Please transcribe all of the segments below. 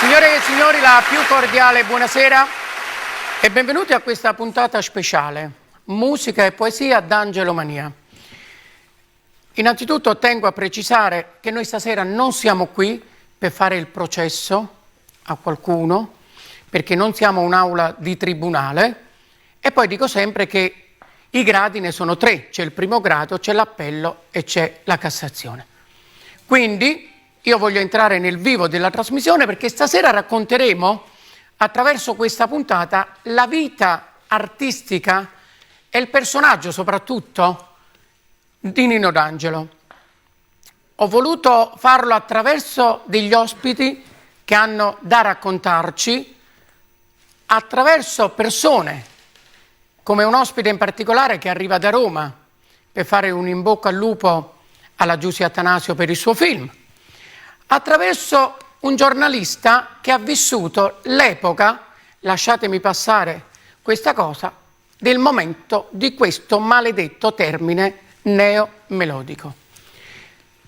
Signore e signori, la più cordiale buonasera e benvenuti a questa puntata speciale, musica e poesia d'Angelo Mania. Innanzitutto tengo a precisare che noi stasera non siamo qui per fare il processo a qualcuno, perché non siamo un'aula di tribunale, e poi dico sempre che i gradi ne sono tre, c'è il primo grado, c'è l'appello e c'è la Cassazione. Quindi io voglio entrare nel vivo della trasmissione perché stasera racconteremo, attraverso questa puntata, la vita artistica e il personaggio soprattutto di Nino D'Angelo. Ho voluto farlo attraverso degli ospiti che hanno da raccontarci, attraverso persone, come un ospite in particolare che arriva da Roma per fare un in bocca al lupo alla Giusy Attanasio per il suo film, attraverso un giornalista che ha vissuto l'epoca, lasciatemi passare questa cosa, del momento di questo maledetto termine neomelodico.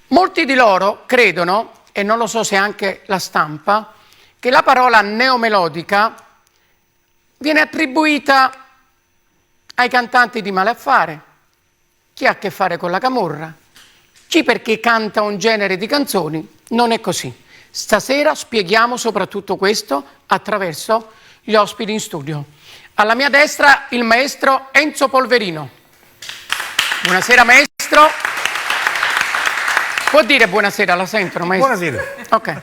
Molti di loro credono, e non lo so se anche la stampa, che la parola neomelodica viene attribuita ai cantanti di malaffare, chi ha a che fare con la camorra, chi perché canta un genere di canzoni. Non è così. Stasera spieghiamo soprattutto questo attraverso gli ospiti in studio. Alla mia destra il maestro Enzo Polverino. Buonasera maestro. Può dire buonasera, la sentono maestro? Buonasera. Ok.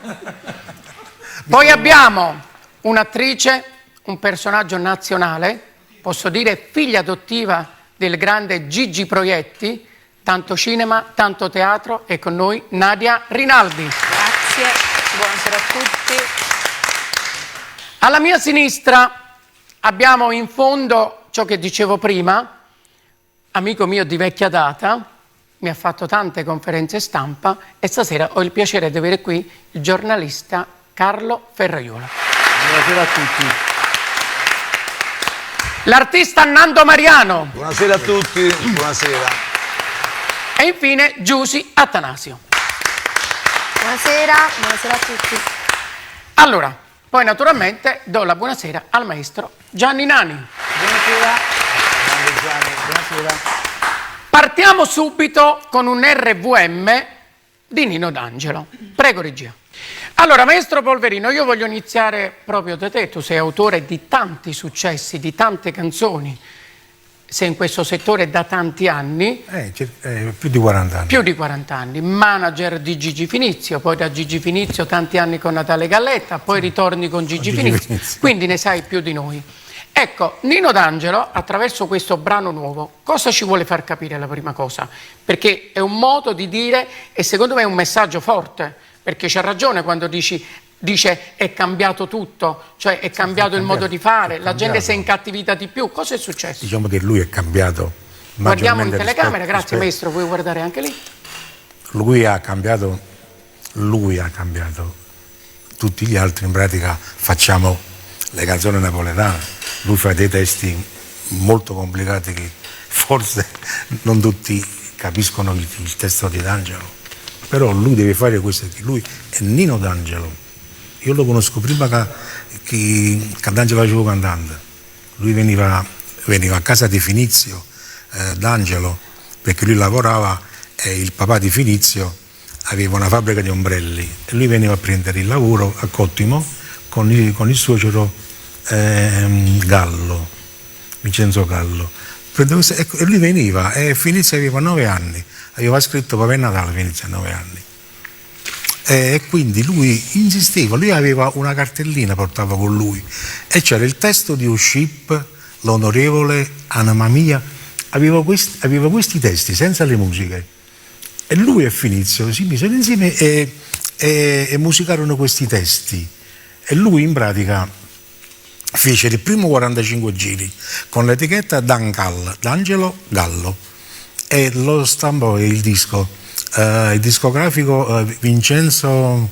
Poi abbiamo un'attrice, un personaggio nazionale, posso dire figlia adottiva del grande Gigi Proietti, tanto cinema, tanto teatro, e con noi Nadia Rinaldi. Grazie, buonasera a tutti. Alla mia sinistra abbiamo in fondo ciò che dicevo prima, amico mio di vecchia data, mi ha fatto tante conferenze stampa e stasera ho il piacere di avere qui il giornalista Carlo Ferraiuolo. Buonasera a tutti. L'artista Nando Mariano. Buonasera a tutti, buonasera. E infine Giusy Attanasio. Buonasera, buonasera a tutti. Allora, poi naturalmente do la buonasera al maestro Gianni Nani. Buonasera. Grande Gianni, buonasera. Partiamo subito con un RVM di Nino D'Angelo. Prego regia. Allora, maestro Polverino, io voglio iniziare proprio da te. Tu sei autore di tanti successi, di tante canzoni. Sei in questo settore da tanti anni. Più di 40 anni. Più di 40 anni. Manager di Gigi Finizio, poi da Gigi Finizio tanti anni con Natale Galletta, poi ritorni con Gigi Finizio. Quindi ne sai più di noi. Ecco, Nino D'Angelo, attraverso questo brano nuovo, cosa ci vuole far capire la prima cosa? Perché è un modo di dire e secondo me è un messaggio forte, perché c'ha ragione quando dice è cambiato tutto, cioè è cambiato il modo di fare, la gente si è incattivita di più. Cosa è successo? Diciamo che lui è cambiato. Guardiamo in telecamera, grazie maestro, vuoi guardare anche lì? Lui ha cambiato tutti gli altri, in pratica facciamo le canzoni napoletane. Lui fa dei testi molto complicati che forse non tutti capiscono il testo di D'Angelo, però lui deve fare questo, lui è Nino D'Angelo. Io lo conosco prima che D'Angelo facevo cantante. Lui veniva a casa di Finizio, D'Angelo, perché lui lavorava e il papà di Finizio aveva una fabbrica di ombrelli e lui veniva a prendere il lavoro a Cottimo con il suocero Vincenzo Gallo. E lui veniva e Finizio aveva 9 anni, aveva scritto Papà Natale Finizio a 9 anni. E quindi lui insisteva, lui aveva una cartellina, portava con lui e c'era il testo di Uscip, l'onorevole Anna Mamia, aveva questi testi senza le musiche e lui e Finizio si misero insieme e musicarono questi testi e lui in pratica fece il primo 45 giri con l'etichetta D'Angelo Gallo e lo stampò il discografico Vincenzo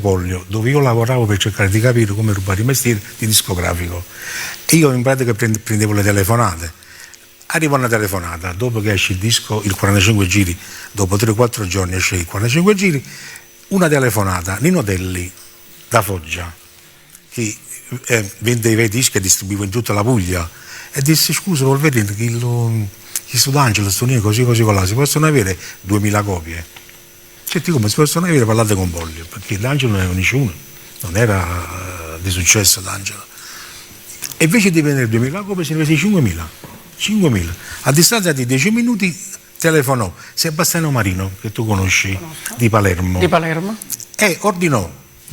Pollio, dove io lavoravo per cercare di capire come rubare il mestiere di discografico. E io in pratica prendevo le telefonate. Arriva una telefonata, dopo che esce il disco, il 45 giri, dopo 3-4 giorni esce il 45 giri, una telefonata, Nino Delli, da Foggia, che vendeva i dischi e distribuiva in tutta la Puglia, e disse: scusa Polverino, che sto D'Angelo, sto Nino, così colà, si possono avere 2000 copie? Certi come si possono avere, parlate con Bollio, perché D'Angelo non era nessuno, non era di successo D'Angelo. E invece di vendere 2000 copie se ne vese 5.000. 5.000. A distanza di 10 minuti telefonò Sebastiano Marino, che tu conosci, di Palermo. Di Palermo. E ordinò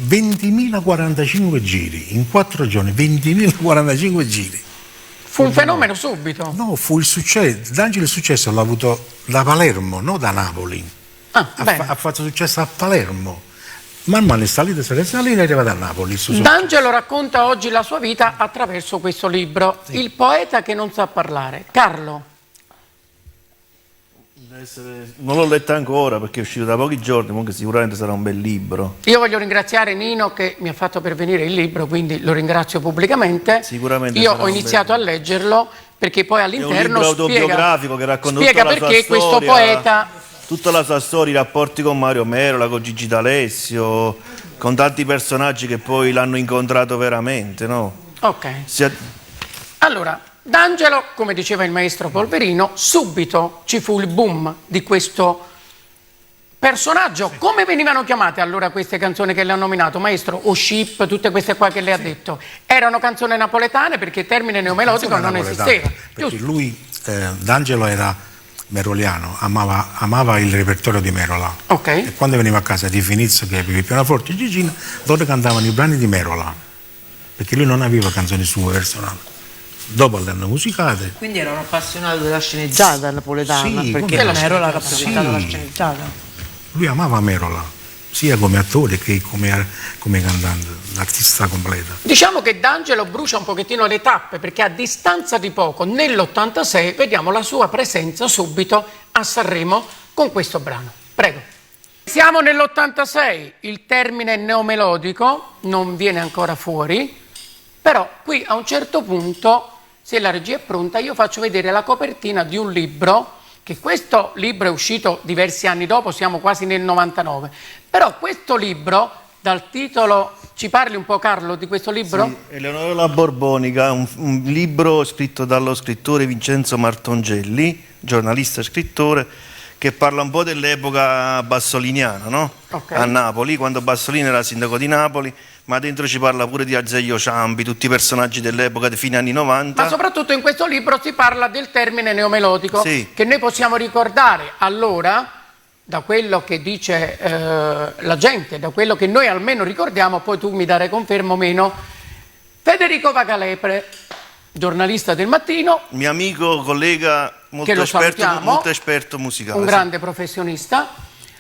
20.045 giri, in 4 giorni, 20.045 giri. Fu un fenomeno subito. No, fu il successo. D'Angelo il successo l'ha avuto da Palermo, non da Napoli. Ha fatto successo a Palermo. Man mano è salito e è arrivato a Napoli. D'Angelo racconta oggi la sua vita attraverso questo libro, sì. Il poeta che non sa parlare. Carlo. Non l'ho letto ancora perché è uscito da pochi giorni, comunque sicuramente sarà un bel libro. Io voglio ringraziare Nino che mi ha fatto pervenire il libro, quindi lo ringrazio pubblicamente. Sicuramente io ho iniziato a leggerlo perché poi all'interno autobiografico che racconta spiega tutta la perché sua questo storia, poeta... Tutta la sua storia, i rapporti con Mario Merola, con Gigi D'Alessio, con tanti personaggi che poi l'hanno incontrato veramente, no? Ok. Allora, D'Angelo, come diceva il maestro Polverino, subito ci fu il boom di questo personaggio. Sì. Come venivano chiamate allora queste canzoni che le ha nominato, maestro? O Ship, tutte queste qua che le ha detto? Erano canzoni napoletane perché il termine neomelodico non esisteva. Perché lui, D'Angelo era meroliano, amava il repertorio di Merola. Okay. E quando veniva a casa di Finizio, che aveva il pianoforte e Gigino, loro cantavano i brani di Merola, perché lui non aveva canzoni sue personali. Dopo le hanno musicate. Quindi era un appassionato della sceneggiata napoletana, sì, perché Merola rappresentava la sceneggiata. Lui amava Merola, sia come attore che come cantante, l'artista completa. Diciamo che D'Angelo brucia un pochettino le tappe perché a distanza di poco, nell'86, vediamo la sua presenza subito a Sanremo con questo brano. Prego. Siamo nell'86, il termine neomelodico non viene ancora fuori, però qui a un certo punto, se la regia è pronta, io faccio vedere la copertina di un libro, che questo libro è uscito diversi anni dopo, siamo quasi nel 99, però questo libro, dal titolo, ci parli un po' Carlo di questo libro? Sì, Eleonora la Borbonica, un libro scritto dallo scrittore Vincenzo Martongelli, giornalista e scrittore, che parla un po' dell'epoca bassoliniana, no? Okay. A Napoli, quando Bassolini era sindaco di Napoli, ma dentro ci parla pure di Azeglio Ciampi, tutti i personaggi dell'epoca, di fine anni 90. Ma soprattutto in questo libro si parla del termine neomelodico, sì, che noi possiamo ricordare allora, da quello che dice la gente, da quello che noi almeno ricordiamo, poi tu mi darai conferma o meno, Federico Vagalepre, giornalista del Mattino. Mio amico, collega, molto esperto musicale. Un grande professionista.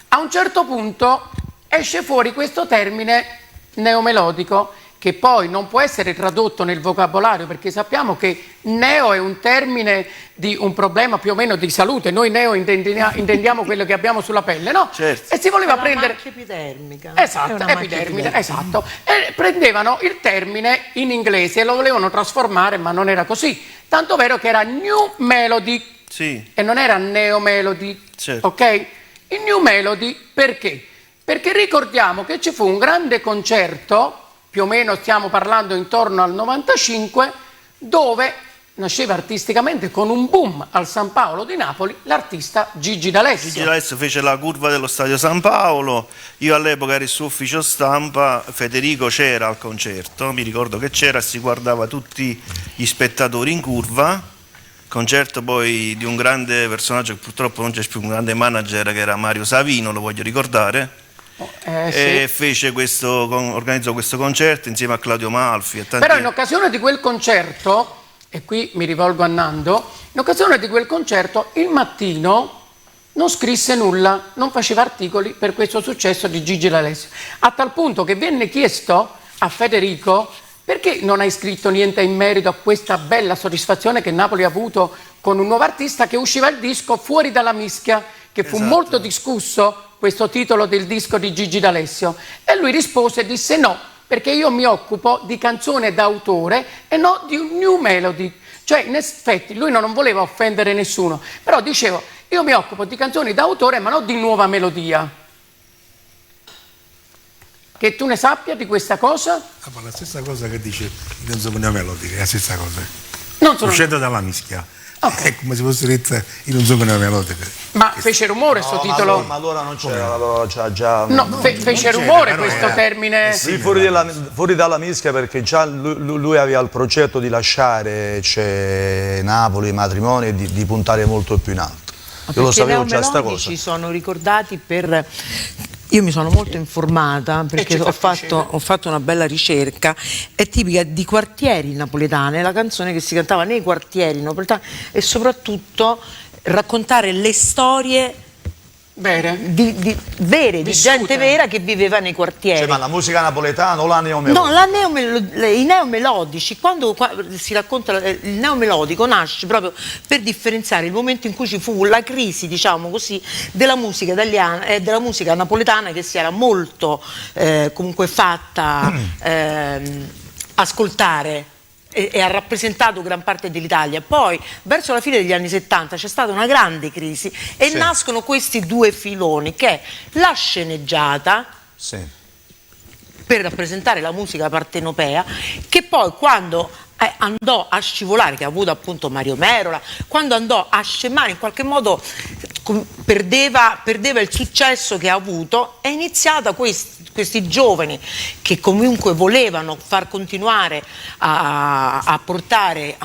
A un certo punto esce fuori questo termine neomelodico che poi non può essere tradotto nel vocabolario perché sappiamo che neo è un termine di un problema più o meno di salute, noi neo intendiamo quello che abbiamo sulla pelle, no? Certo. E si voleva prendere... epidermica. Esatto, epidermica, esatto. E prendevano il termine in inglese e lo volevano trasformare, ma non era così. Tanto vero che era New Melody, sì, e non era Neo Melody, certo, ok? Il New Melody perché? Perché ricordiamo che ci fu un grande concerto, più o meno stiamo parlando intorno al 95, dove nasceva artisticamente con un boom al San Paolo di Napoli l'artista Gigi D'Alessio. Gigi D'Alessio fece la curva dello stadio San Paolo, io all'epoca ero il suo ufficio stampa, Federico c'era al concerto, mi ricordo che c'era, si guardava tutti gli spettatori in curva, concerto poi di un grande personaggio che purtroppo non c'è più, un grande manager che era Mario Savino, lo voglio ricordare. E sì, organizzò questo concerto insieme a Claudio Malfi e tanti... Però in occasione di quel concerto, e qui mi rivolgo a Nando, in occasione di quel concerto il Mattino non scrisse nulla, non faceva articoli per questo successo di Gigi D'Alessio, a tal punto che venne chiesto a Federico: perché non hai scritto niente in merito a questa bella soddisfazione che Napoli ha avuto con un nuovo artista che usciva il disco Fuori dalla mischia, che fu molto discusso, questo titolo del disco di Gigi D'Alessio? E lui rispose e disse: no, perché io mi occupo di canzone d'autore e no di un new melody. Cioè, in effetti, lui non voleva offendere nessuno, però dicevo, io mi occupo di canzoni d'autore ma non di nuova melodia. Che tu ne sappia di questa cosa? Ah, ma la stessa cosa che dice Renzo Melodica, è la stessa cosa. Non sono... Uscendo dalla mischia. Ok. È come se fosse detta in un sogno melodica. Ma fece rumore sto titolo? Ma allora non c'era, allora già... No, fece rumore questo termine. Sì, fuori dalla mischia, perché già lui aveva il progetto di lasciare Napoli, matrimoni, e di puntare molto più in alto. Io lo sapevo già sta cosa. Ci sono ricordati per... Io mi sono molto informata perché ho fatto una bella ricerca, è tipica di quartieri napoletani, è la canzone che si cantava nei quartieri napoletani e soprattutto raccontare le storie Vere? di gente vera che viveva nei quartieri. Cioè, ma la musica napoletana o la neomelodica? No, i neomelodici, quando si racconta il neomelodico nasce proprio per differenziare il momento in cui ci fu la crisi, diciamo così, della musica italiana e della musica napoletana, che si era molto comunque fatta ascoltare e ha rappresentato gran parte dell'Italia. Poi verso la fine degli anni 70 c'è stata una grande crisi e nascono questi due filoni, che è la sceneggiata, per rappresentare la musica partenopea, che poi quando andò a scivolare, che ha avuto appunto Mario Merola, quando andò a scemare, in qualche modo perdeva il successo che ha avuto, è iniziata questi giovani che comunque volevano far continuare a portare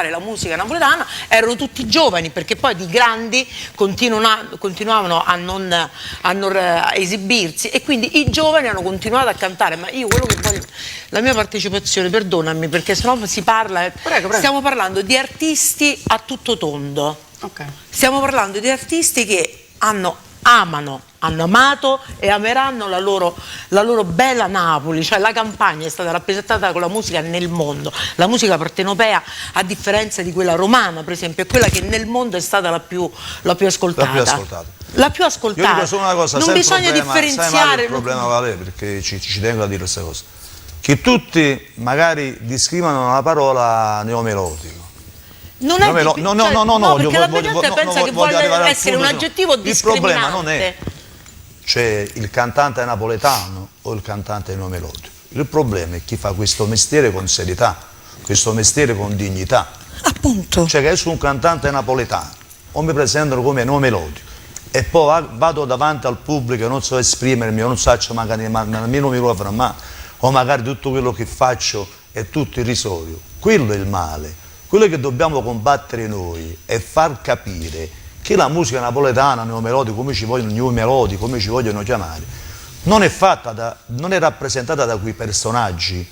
la musica napoletana, erano tutti giovani, perché poi di grandi continuavano a non esibirsi, e quindi i giovani hanno continuato a cantare. Ma io quello che voglio, la mia partecipazione, perdonami, perché sennò si parla, Prego. Stiamo parlando di artisti a tutto tondo. Okay. Stiamo parlando di artisti che hanno amato e ameranno la loro bella Napoli, cioè la Campania è stata rappresentata con la musica nel mondo. La musica partenopea, a differenza di quella romana, per esempio, è quella che nel mondo è stata la più ascoltata. La più ascoltata. Io dico solo una cosa, non bisogna differenziare. Il problema vale, perché ci tengo a dire questa cosa. Che tutti magari descrivono la parola neomelodico. Non è no, perché la gente pensa che voglia essere un aggettivo discriminante. Il problema non è c'è il cantante napoletano o il cantante neomelodico. Il problema è chi fa questo mestiere con serietà, questo mestiere con dignità. Appunto. Cioè, che sono un cantante napoletano o mi presentano come neomelodico e poi vado davanti al pubblico e non so esprimermi, o non so magari nemmeno microfono, ma o magari tutto quello che faccio è tutto irrisorio. Quello è il male. Quello che dobbiamo combattere noi è far capire che la musica napoletana, neomelodica, come ci vogliono new melodi, come ci vogliono chiamare, non è rappresentata da quei personaggi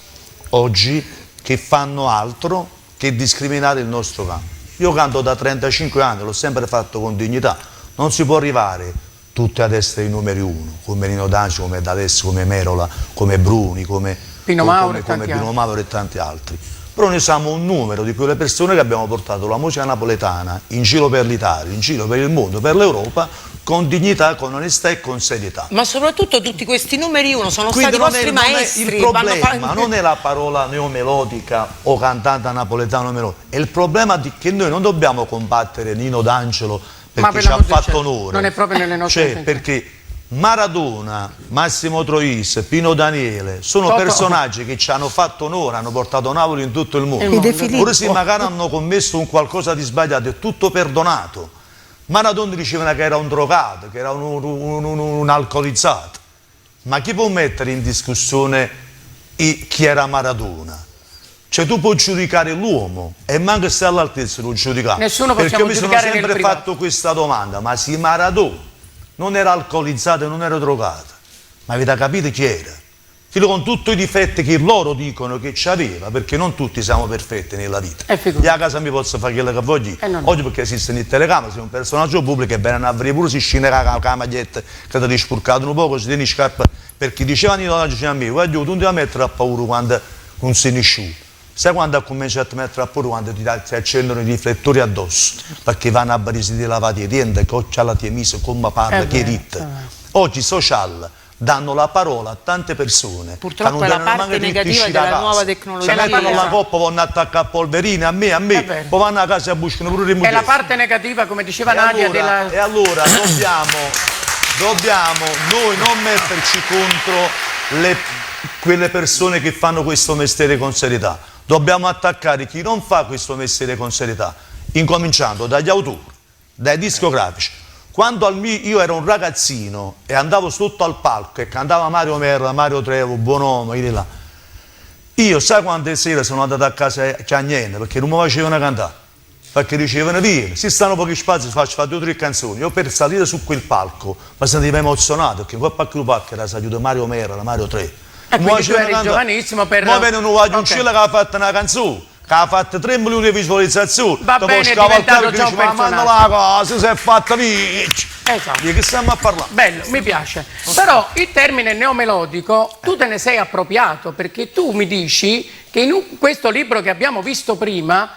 oggi che fanno altro che discriminare il nostro canto. Io canto da 35 anni, l'ho sempre fatto con dignità. Non si può arrivare tutti ad essere i numeri uno, come Nino D'Angelo, come D'Alessio, come Merola, come Bruni, come Pino Mauro e tanti altri. Però noi siamo un numero di quelle persone che abbiamo portato la musica napoletana in giro per l'Italia, in giro per il mondo, per l'Europa, con dignità, con onestà e con serietà. Ma soprattutto tutti questi numeri uno sono stati i vostri maestri. Il problema non è la parola neomelodica o cantante napoletano melodica, è il problema che noi non dobbiamo combattere Nino D'Angelo perché ci ha fatto onore. Non è proprio nelle nostre perché Maradona, Massimo Troisi, Pino Daniele sono personaggi che ci hanno fatto onore, hanno portato Napoli in tutto il mondo. Pure se magari hanno commesso un qualcosa di sbagliato, è tutto perdonato. Maradona diceva che era un drogato, che era un alcolizzato. Ma chi può mettere in discussione chi era Maradona? Cioè tu puoi giudicare l'uomo e manca se all'altezza lo giudicare. Nessuno perché possiamo mi sono giudicare sempre fatto questa domanda, ma se Maradona non era alcolizzato e non era drogato, ma avete capito chi era? Quello con tutti i difetti che loro dicono che c'aveva, perché non tutti siamo perfetti nella vita. Io a casa mi posso fare quello che voglio. Oggi perché esistono le telecamere, sei un personaggio pubblico e bene a vedere pure si scende la maglietta che ti hai spurcato un po', si tieni scarpa, perché diceva Nino D'Angelo a me, guarda, tu non ti mettere a paura quando non sei nessuno. Sai quando ha cominciato a mettere a paura quando ti accendono i riflettori addosso, perché vanno a barisi di lavare i denti, che c'ha la tia mise, come parla, che ritta. Oggi i social danno la parola a tante persone. Purtroppo è la parte negativa della nuova tecnologia. Se mettono la coppa vanno a attaccare a polverine, a me, poi vanno a casa e buscano pure le mugliere. È la parte negativa, come diceva Nadia, E allora dobbiamo noi non metterci contro quelle persone che fanno questo mestiere con serietà. Dobbiamo attaccare chi non fa questo mestiere con serietà, incominciando dagli autori, dai discografici. Quando io ero un ragazzino e andavo sotto al palco e cantava Mario Merla, Mario Trevo, Bonomo, di là, io sai quante sere sono andato a casa a niente perché non mi facevano cantare, perché dicevano vieni, se stanno pochi spazi faccio fare 2 o 3 canzoni. Io per salire su quel palco mi sentivo emozionato perché qua a quel palco era salito Mario Merla, Mario Trevo. Quindi tu eri giovanissimo per... Ma viene un vaglioncino che ha fatto una canzone, che ha fatto 3 milioni di visualizzazioni. Va bene, è diventato già un personaggio. La cosa si è fatta vincere. Esatto. Di che stiamo a parlare? Bello, mi piace. Però il termine neomelodico tu te ne sei appropriato perché tu mi dici che in questo libro che abbiamo visto prima,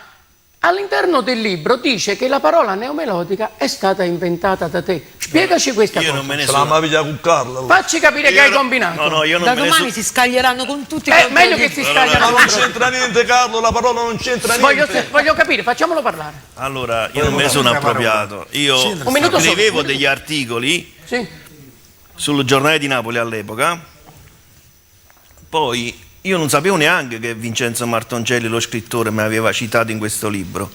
all'interno del libro dice che la parola neomelodica è stata inventata da te. Spiegaci questa cosa. Non me ne Ce la maviglia con Carlo. Facci capire che hai combinato. No, io non Da me ne domani si scaglieranno con tutti i meglio che si scagliano. Ma non c'entra niente Carlo, la parola non c'entra niente. Voglio capire, facciamolo parlare. Allora, io non me ne sono appropriato. Io scrivevo degli articoli sul giornale di Napoli all'epoca, poi io non sapevo neanche che Vincenzo Martoncelli, lo scrittore, mi aveva citato in questo libro.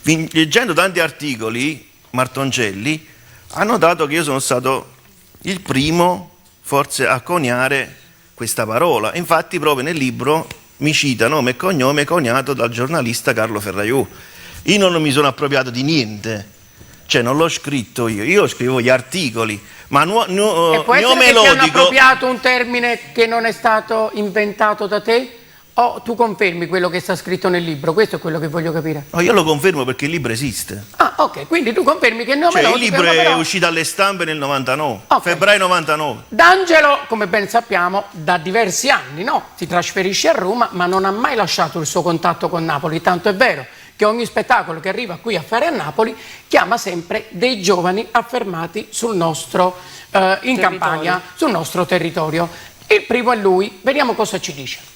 Leggendo tanti articoli, Martoncelli ha notato che io sono stato il primo, forse, a coniare questa parola. Infatti proprio nel libro mi cita nome e cognome coniato dal giornalista Carlo Ferraiù. Io non mi sono appropriato di niente, cioè non l'ho scritto io scrivo gli articoli, ma e può essere che ti hanno appropriato un termine che non è stato inventato da te? O tu confermi quello che sta scritto nel libro? Questo è quello che voglio capire. No, io lo confermo perché il libro esiste. Ah, ok, quindi tu confermi che il nome il libro è uscito alle stampe nel 99, febbraio 99. D'Angelo, come ben sappiamo, da diversi anni, no? Si trasferisce a Roma, ma non ha mai lasciato il suo contatto con Napoli, tanto è vero che ogni spettacolo che arriva qui a fare a Napoli chiama sempre dei giovani affermati sul nostro, in Campania, sul nostro territorio. Il primo è lui, vediamo cosa ci dice.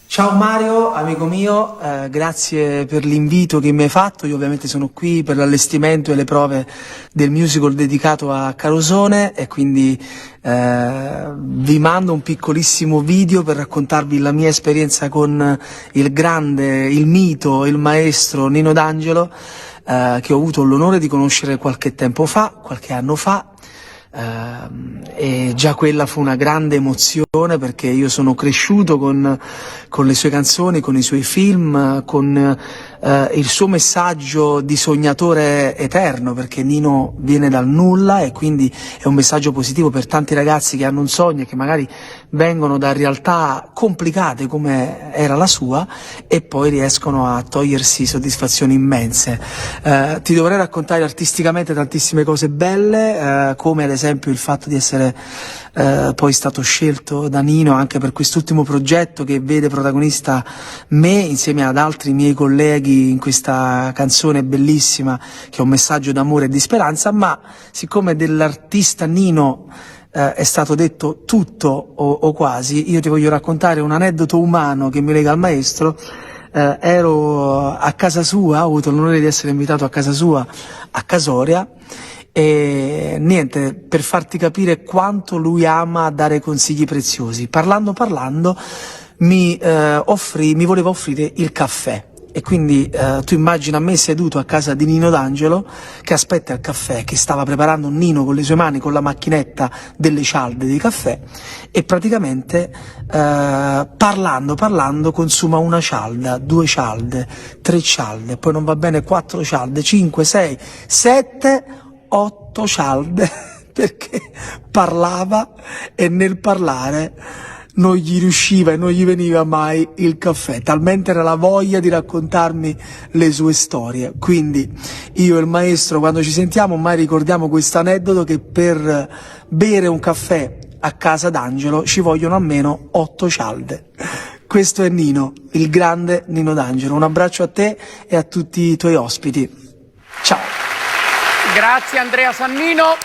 Ciao Mario, amico mio, grazie per l'invito che mi hai fatto. Io ovviamente sono qui per l'allestimento e le prove del musical dedicato a Carosone e quindi vi mando un piccolissimo video per raccontarvi la mia esperienza con il grande, il mito, il maestro Nino D'Angelo, che ho avuto l'onore di conoscere qualche tempo fa, qualche anno fa. E già quella fu una grande emozione perché io sono cresciuto con le sue canzoni, con i suoi film, con il suo messaggio di sognatore eterno, perché Nino viene dal nulla e quindi è un messaggio positivo per tanti ragazzi che hanno un sogno e che magari vengono da realtà complicate come era la sua e poi riescono a togliersi soddisfazioni immense. Ti dovrei raccontare artisticamente tantissime cose belle, come ad esempio il fatto di essere poi stato scelto da Nino anche per quest'ultimo progetto che vede protagonista me insieme ad altri miei colleghi in questa canzone bellissima che è un messaggio d'amore e di speranza, ma siccome dell'artista Nino è stato detto tutto o quasi, io ti voglio raccontare un aneddoto umano che mi lega al maestro. Ero a casa sua, ho avuto l'onore di essere invitato a casa sua a Casoria e niente, per farti capire quanto lui ama dare consigli preziosi, parlando mi voleva offrire il caffè. E quindi tu immagina me seduto a casa di Nino D'Angelo che aspetta il caffè, che stava preparando un Nino con le sue mani, con la macchinetta delle cialde di caffè e praticamente parlando consuma una cialda, 2 cialde, 3 cialde, poi non va bene 4 cialde, 5, 6, 7, 8 cialde perché parlava e nel parlare non gli riusciva e non gli veniva mai il caffè, talmente era la voglia di raccontarmi le sue storie. Quindi io e il maestro quando ci sentiamo mai ricordiamo questo aneddoto che per bere un caffè a casa d'Angelo ci vogliono almeno 8 cialde. Questo è Nino, il grande Nino D'Angelo. Un abbraccio a te e a tutti i tuoi ospiti. Ciao. Grazie Andrea Sannino.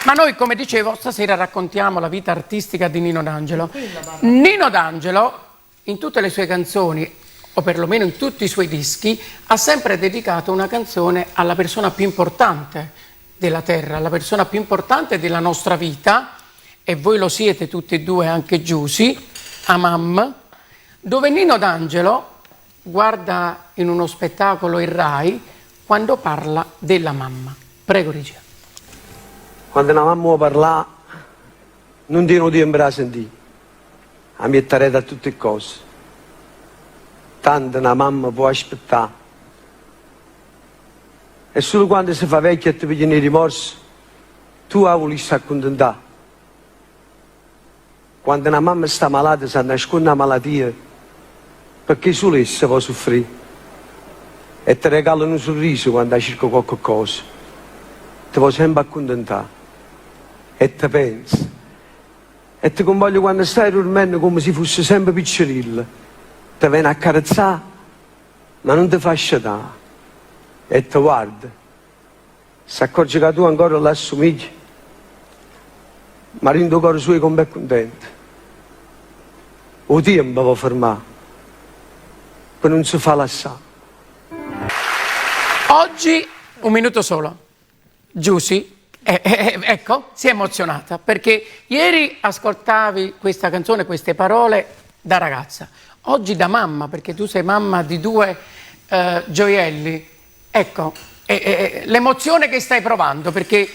Ma noi, come dicevo, stasera raccontiamo la vita artistica di Nino D'Angelo. Nino D'Angelo, in tutte le sue canzoni, o perlomeno in tutti i suoi dischi, ha sempre dedicato una canzone alla persona più importante della terra, alla persona più importante della nostra vita, e voi lo siete tutti e due, anche Giusy, a mamma, dove Nino D'Angelo guarda in uno spettacolo il Rai quando parla della mamma. Prego, regia. Quando una mamma parla, non ti tempo a sentire, a mettere da tutte le cose. Tanto una mamma può aspettare. E solo quando si fa vecchia e ti pigliano i rimorsi, tu la vuoi accontentare. Quando una mamma sta malata, si nasconde una malattia, perché solo essa può soffrire. E ti regalano un sorriso quando cerca qualche cosa. Ti può sempre accontentare. E ti pensi. E ti convoglio quando stai dormendo come se fosse sempre piccerilla. Ti viene a carezzare, ma non ti fa sciatare. E ti guarda. Si accorge che tu ancora la assomigli, ma rendo cuore suo come è contento. O tempo può fermare, per non si fa lasciare. Oggi, un minuto solo, Giusy, ecco, si è emozionata, perché ieri ascoltavi questa canzone, queste parole da ragazza, oggi da mamma, perché tu sei mamma di due gioielli. Ecco, l'emozione che stai provando, perché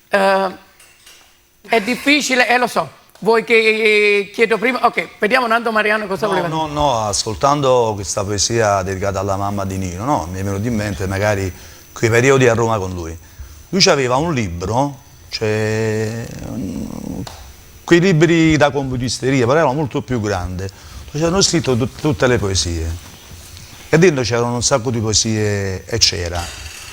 è difficile, lo so. Vuoi che chiedo prima? Ok, vediamo Nando Mariano cosa voleva dire. No, ascoltando questa poesia dedicata alla mamma di Nino, no, mi è venuto in mente magari quei periodi a Roma con lui. Lui aveva un libro, cioè, quei libri da computeristeria, però era molto più grande, dove c'erano scritto tutte le poesie. E dentro c'erano un sacco di poesie e c'era.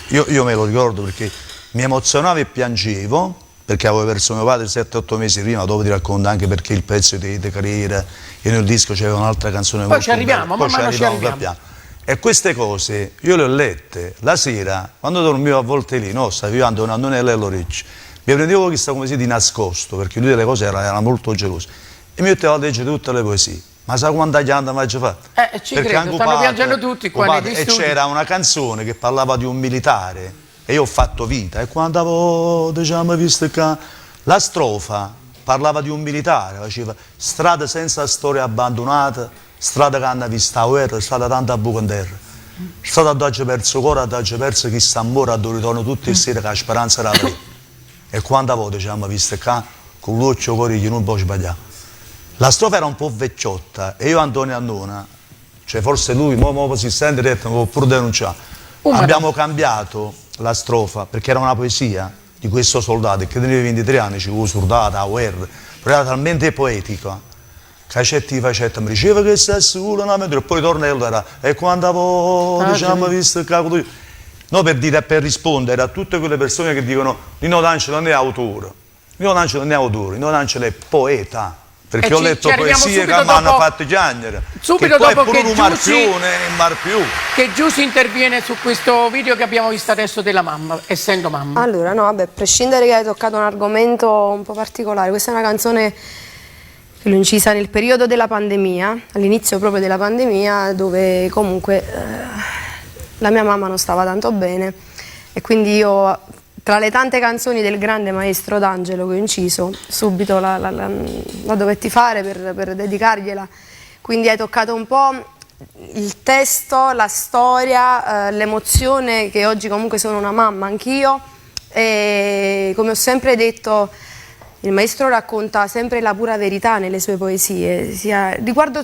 Io me lo ricordo perché mi emozionavo e piangevo, perché avevo perso mio padre 7-8 mesi prima, dopo ti racconto anche perché il pezzo di carriera e nel disco c'era un'altra canzone poi molto ci arriviamo, bella. Poi ci arriviamo piano. E queste cose io le ho lette la sera, quando dormivo a volte lì, no, stavo vivendo un Antonello all'orecchio, mi prendevo questa come si di nascosto, perché lui delle cose era molto geloso, e mi mettevo a leggere tutte le poesie. Ma sai quanti anni mi ha già fatto? Ci credo, stanno piangendo tutti qua nei E c'era una canzone che parlava di un militare, e io ho fatto vita, e quando avevo, diciamo, visto che la strofa parlava di un militare, faceva strada senza storia abbandonata, strada che hanno visto la guerra, strada tanta buca in terra, strada adagio perso cuore, adagio perso chi sta a morire, dove ritorno tutte le sere che la speranza era lì. E quando avevo, diciamo, visto che con l'occhio cuore non può sbagliare. La strofa era un po' vecchiotta e io Antonio Annona, cioè forse lui, mo si sente detto, mi può pure denunciare, abbiamo cambiato la strofa perché era una poesia di questo soldato che teneva 23 anni, ci fu soldata, a guerra, però era talmente poetica che certi facetti mi diceva che sei solo, e poi il ritornello era e quando avevo, diciamo, visto il capo di... No, per dire, per rispondere a tutte quelle persone che dicono Nino D'Angelo non è autore, Nino D'Angelo non è autore, Nino D'Angelo è poeta. Perché ho letto poesie che mi hanno fatto piangere. Subito che dopo che Giusy interviene su questo video che abbiamo visto adesso della mamma, essendo mamma. Allora, no, vabbè, a prescindere che hai toccato un argomento un po' particolare, questa è una canzone che l'ho incisa nel periodo della pandemia, all'inizio proprio della pandemia, dove comunque la mia mamma non stava tanto bene e quindi io... Tra le tante canzoni del grande maestro D'Angelo che ho inciso, subito la dovetti fare per dedicargliela. Quindi hai toccato un po' il testo, la storia, l'emozione, che oggi comunque sono una mamma anch'io. E come ho sempre detto, il maestro racconta sempre la pura verità nelle sue poesie, sia riguardo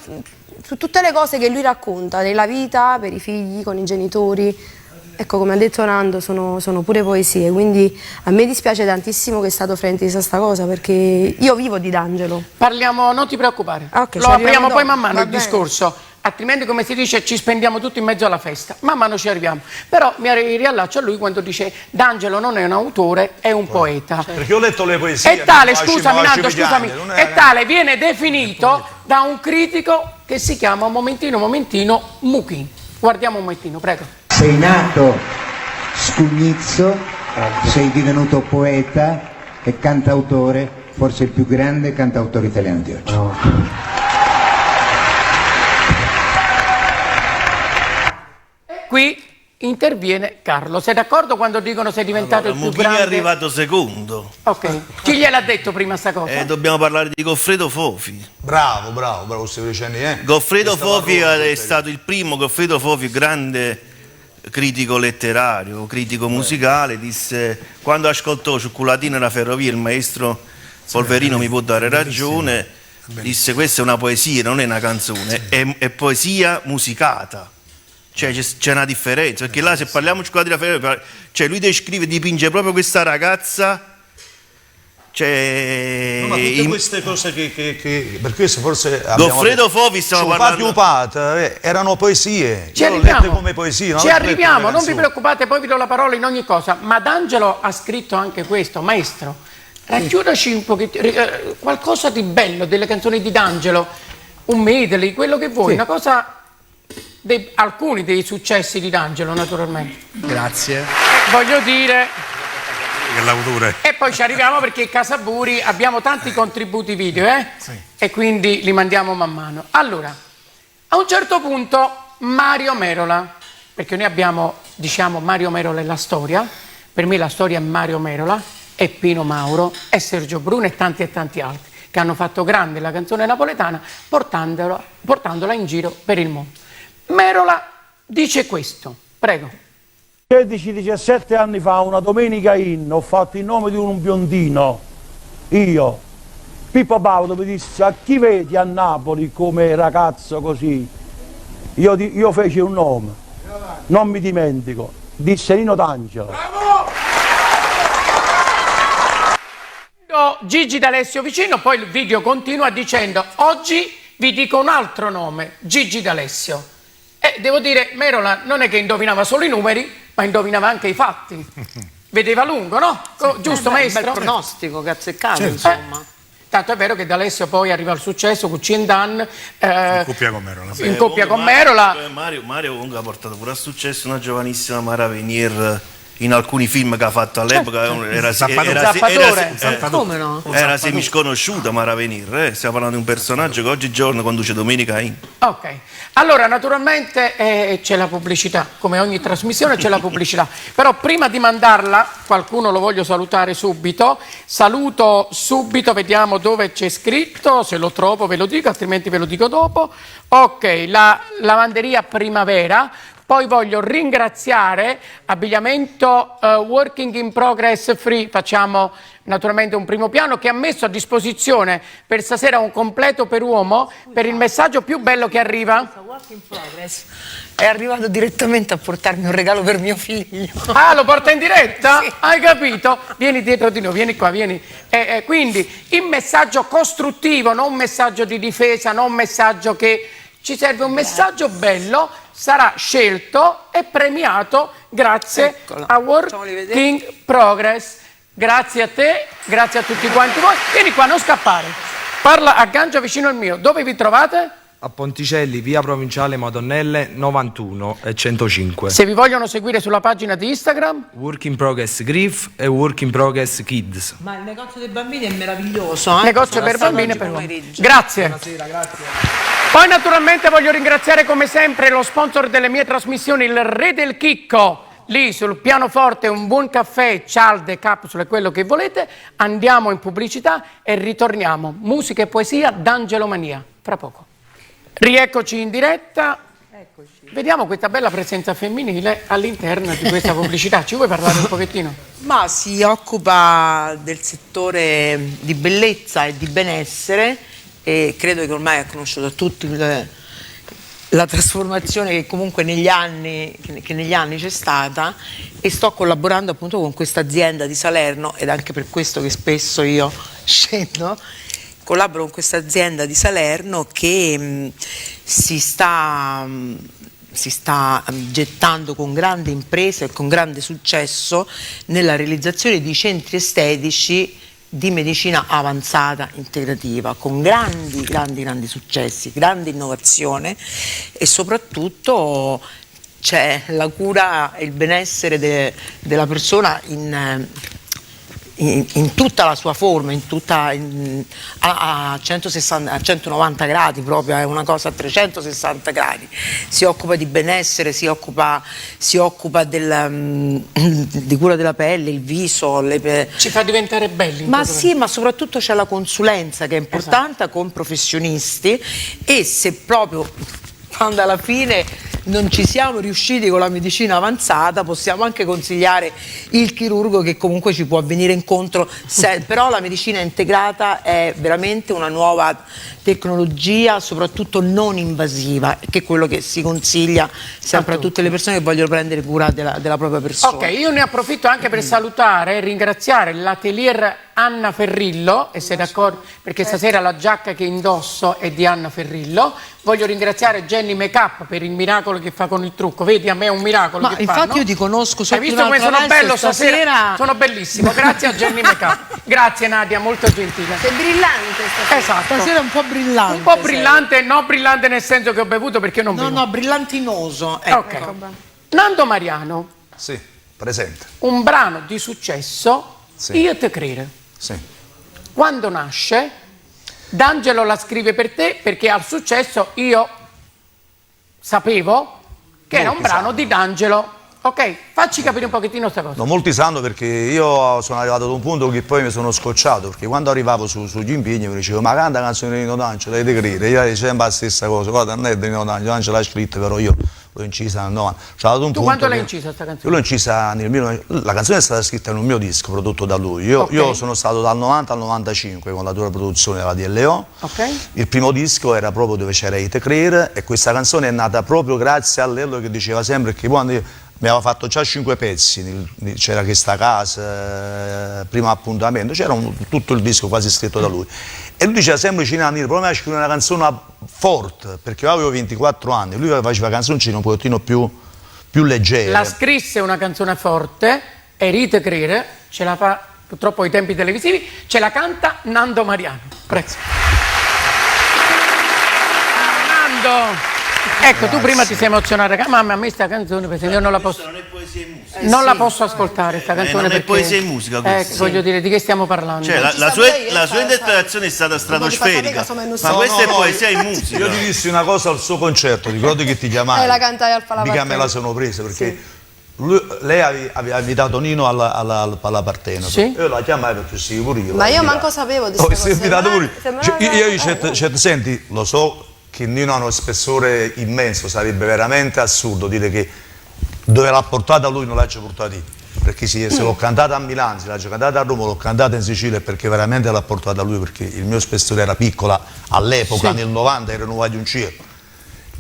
su tutte le cose che lui racconta, nella vita, per i figli, con i genitori. Ecco, come ha detto Nando, sono pure poesie, quindi a me dispiace tantissimo che è stato fraintesa sta cosa, perché io vivo di D'Angelo. Parliamo, non ti preoccupare, Okay, lo apriamo poi man mano il bene. discorso, altrimenti come si dice ci spendiamo tutti in mezzo alla festa, man mano ci arriviamo. Però mi riallaccio a lui quando dice D'Angelo non è un autore, è un poeta. Perché ho letto le poesie. E tale, scusami Nando, scusami, e tale viene definito da un critico che si chiama Momentino Muchin. Guardiamo un momentino, prego. Sei nato scugnizzo, sei divenuto poeta e cantautore, forse il più grande cantautore italiano di oggi. Qui interviene Carlo. Sei d'accordo quando dicono sei diventato il più Mucchini grande? è arrivato secondo. Ok. Chi gliel'ha detto prima sta cosa? Dobbiamo parlare di Goffredo Fofi. Bravo, stai dicendo, Goffredo Fofi è stato il primo, Goffredo Fofi, grande critico letterario, critico musicale, disse, quando ascoltò Cioccolatino alla ferrovia, il maestro Polverino mi può dare ragione, disse questa è una poesia, non è una canzone, è poesia musicata. Cioè c'è una differenza, perché là se parliamo di Cioccolatino alla ferrovia, cioè lui descrive, dipinge proprio questa ragazza. Cioè, ma tutte queste cose che per questo forse Goffredo Fofi stava parlando erano poesie. Ci Io arriviamo, l'ho lette come poesie, ci arriviamo, non vi preoccupate, poi vi do la parola in ogni cosa. Ma D'Angelo ha scritto anche questo, maestro, racchiudaci un pochettino, qualcosa di bello delle canzoni di D'Angelo, un medley, quello che vuoi, una cosa, alcuni dei successi di D'Angelo naturalmente. Grazie. Voglio dire... l'autore. E poi ci arriviamo perché in Casaburi abbiamo tanti contributi video, Sì. E quindi li mandiamo man mano. Allora, a un certo punto Mario Merola, perché noi abbiamo, diciamo, Mario Merola è la storia, per me la storia è Mario Merola, e Pino Mauro, e Sergio Bruno e tanti altri, che hanno fatto grande la canzone napoletana portandola in giro per il mondo. Merola dice questo, prego. 16-17 anni fa, una domenica ho fatto il nome di un biondino, io. Pippo Baudo mi disse, a chi vedi a Napoli come ragazzo così? Io feci un nome, non mi dimentico, disse Nino D'Angelo. Gigi D'Alessio vicino, poi il video continua dicendo, oggi vi dico un altro nome, Gigi D'Alessio. E devo dire, Merola non è che indovinava solo i numeri, ma indovinava anche i fatti. Vedeva lungo, no? Giusto, maestro? Bel pronostico, cazzeccato, Certo. insomma. Tanto è vero che D'Alessio poi arriva al successo con Ciendan. In coppia con Merola. In coppia con Merola. Mario comunque ha portato pure a successo una giovanissima Mara Venier in alcuni film che ha fatto all'epoca. Come no? Era semisconosciuta Mara Venier, stiamo parlando di un personaggio che oggigiorno conduce Domenica In. Ok, allora naturalmente c'è la pubblicità, come ogni trasmissione c'è la pubblicità, però prima di mandarla, qualcuno lo voglio salutare subito, saluto subito, vediamo dove c'è scritto, se lo trovo ve lo dico, altrimenti ve lo dico dopo. Ok, la lavanderia Primavera. Poi voglio ringraziare Abbigliamento Working in Progress Free, facciamo naturalmente un primo piano, che ha messo a disposizione per stasera un completo per uomo per il messaggio più bello che arriva. Work in Progress è arrivato direttamente a portarmi un regalo per mio figlio. Ah, lo porta in diretta? Sì. Hai capito? Vieni dietro di noi, vieni qua, vieni. Quindi il messaggio costruttivo, non un messaggio di difesa, non un messaggio che ci serve, un messaggio bello, sarà scelto e premiato grazie a Working Progress. Grazie a te, grazie a tutti quanti voi. Vieni qua, non scappare. Parla a Gangia vicino al mio. Dove vi trovate? A Ponticelli, via Provinciale Madonnelle 91 e 105. Se vi vogliono seguire sulla pagina di Instagram. Work in Progress Griff e Work in Progress Kids. Ma il negozio dei bambini è meraviglioso. Negozio per bambini e per uomini. Grazie. Buonasera, grazie. Poi naturalmente voglio ringraziare come sempre lo sponsor delle mie trasmissioni, il Re del Chicco. Lì sul pianoforte un buon caffè, cialde, capsule, quello che volete. Andiamo in pubblicità e ritorniamo. Musica e poesia d'Angelo Mania. Fra poco. Rieccoci in diretta. Eccoci. Vediamo questa bella presenza femminile all'interno di questa pubblicità. Ci vuoi parlare un pochettino? Ma si occupa del settore di bellezza e di benessere e credo che ormai ha conosciuto a tutti la trasformazione che comunque negli anni c'è stata, e sto collaborando appunto con questa azienda di Salerno, ed anche per questo che spesso io scendo, collaboro con questa azienda di Salerno che si sta gettando con grande impresa e con grande successo nella realizzazione di centri estetici di medicina avanzata integrativa, con grandi successi, grande innovazione, e soprattutto c'è la cura e il benessere della persona in in tutta la sua forma, a 190 gradi proprio, è una cosa a 360 gradi. Si occupa di benessere, si occupa di cura della pelle, il viso. Ci fa diventare belli. Ma sì, ma soprattutto c'è la consulenza che è importante, con professionisti, e se proprio quando alla fine non ci siamo riusciti con la medicina avanzata, possiamo anche consigliare il chirurgo, che comunque ci può venire incontro, però la medicina integrata è veramente una nuova tecnologia, soprattutto non invasiva, che è quello che si consiglia sempre a tutte le persone che vogliono prendere cura della propria persona. Ok, io ne approfitto anche per salutare e ringraziare l'atelier Anna Ferrillo, e sei d'accordo? Perché stasera la giacca che indosso è di Anna Ferrillo. Voglio ringraziare Jenny Makeup per il miracolo che fa con il trucco. Vedi, a me è un miracolo che infatti fanno. Io ti conosco sotto. Hai visto come sono bello stasera? Sono bellissimo, grazie a Jenny Makeup. Grazie Nadia, molto gentile. Sei brillante stasera. Esatto. Stasera è un po' brillante. Un po' brillante, no brillante nel senso che ho bevuto, perché non bevo. No, brillantinoso. Ecco. Ok. Nando Mariano. Sì, presente. Un brano di successo, Sì. Io te credo. Sì. Quando nasce, D'Angelo la scrive per te, perché al successo io sapevo che era un brano di D'Angelo. Ok, facci capire un pochettino questa cosa. No, molti sanno, perché io sono arrivato ad un punto che poi mi sono scocciato, perché quando arrivavo sugli impegni mi dicevo: ma canta canzone di Nino D'Angelo, devi credere. Io dicevo sempre la stessa cosa: guarda, non è di Nino D'Angelo, D'Angelo l'ha scritta, però io l'ho incisa nel 90. Tu quando l'hai incisa questa canzone? Io l'ho incisa la canzone è stata scritta in un mio disco prodotto da lui. Io sono stato dal 90 al 95 con la tua produzione della DLO. Okay. Il primo disco era proprio Dove c'era Ite Creere, e questa canzone è nata proprio grazie a Lello, che diceva sempre che quando mi aveva fatto già 5 pezzi, c'era questa casa, primo appuntamento, c'era tutto il disco quasi scritto da lui. E lui diceva sempre: Cinanni, prova a scrivere una canzone forte, perché io avevo 24 anni, lui faceva canzoncine un pochettino più leggere. La scrisse una canzone forte, e Rite Creere ce la fa, purtroppo ai tempi televisivi, ce la canta Nando Mariano. Prego. Nando! Ecco, tu prima ti sei emozionato, mamma, a me sta canzone, per esempio, io non la posso... Non è poesia e musica. Non la posso ascoltare sta canzone, non è perché... poesia e musica questa. Voglio dire, di che stiamo parlando? Cioè, la sua interpretazione è stata stratosferica, ma questa è poesia e musica. Io ti dissi una cosa al suo concerto, ricordi che ti chiamai? La cantai al Palaparteno. Mica me la sono presa, perché lei aveva invitato Nino alla Palaparteno. Sì. Io la chiamai perché sì, pure io. Ma io manco sapevo di questa cosa. Invitato pure io. Senti, lo so che Nino ha uno spessore immenso, sarebbe veramente assurdo dire che dove l'ha portata lui non l'ha già portata io, perché se l'ho cantata a Milano, se l'ha già cantata a Roma, l'ho cantata in Sicilia, perché veramente l'ha portata lui, perché il mio spessore era piccola all'epoca, Sì. nel 90 ero nuovo di un cielo,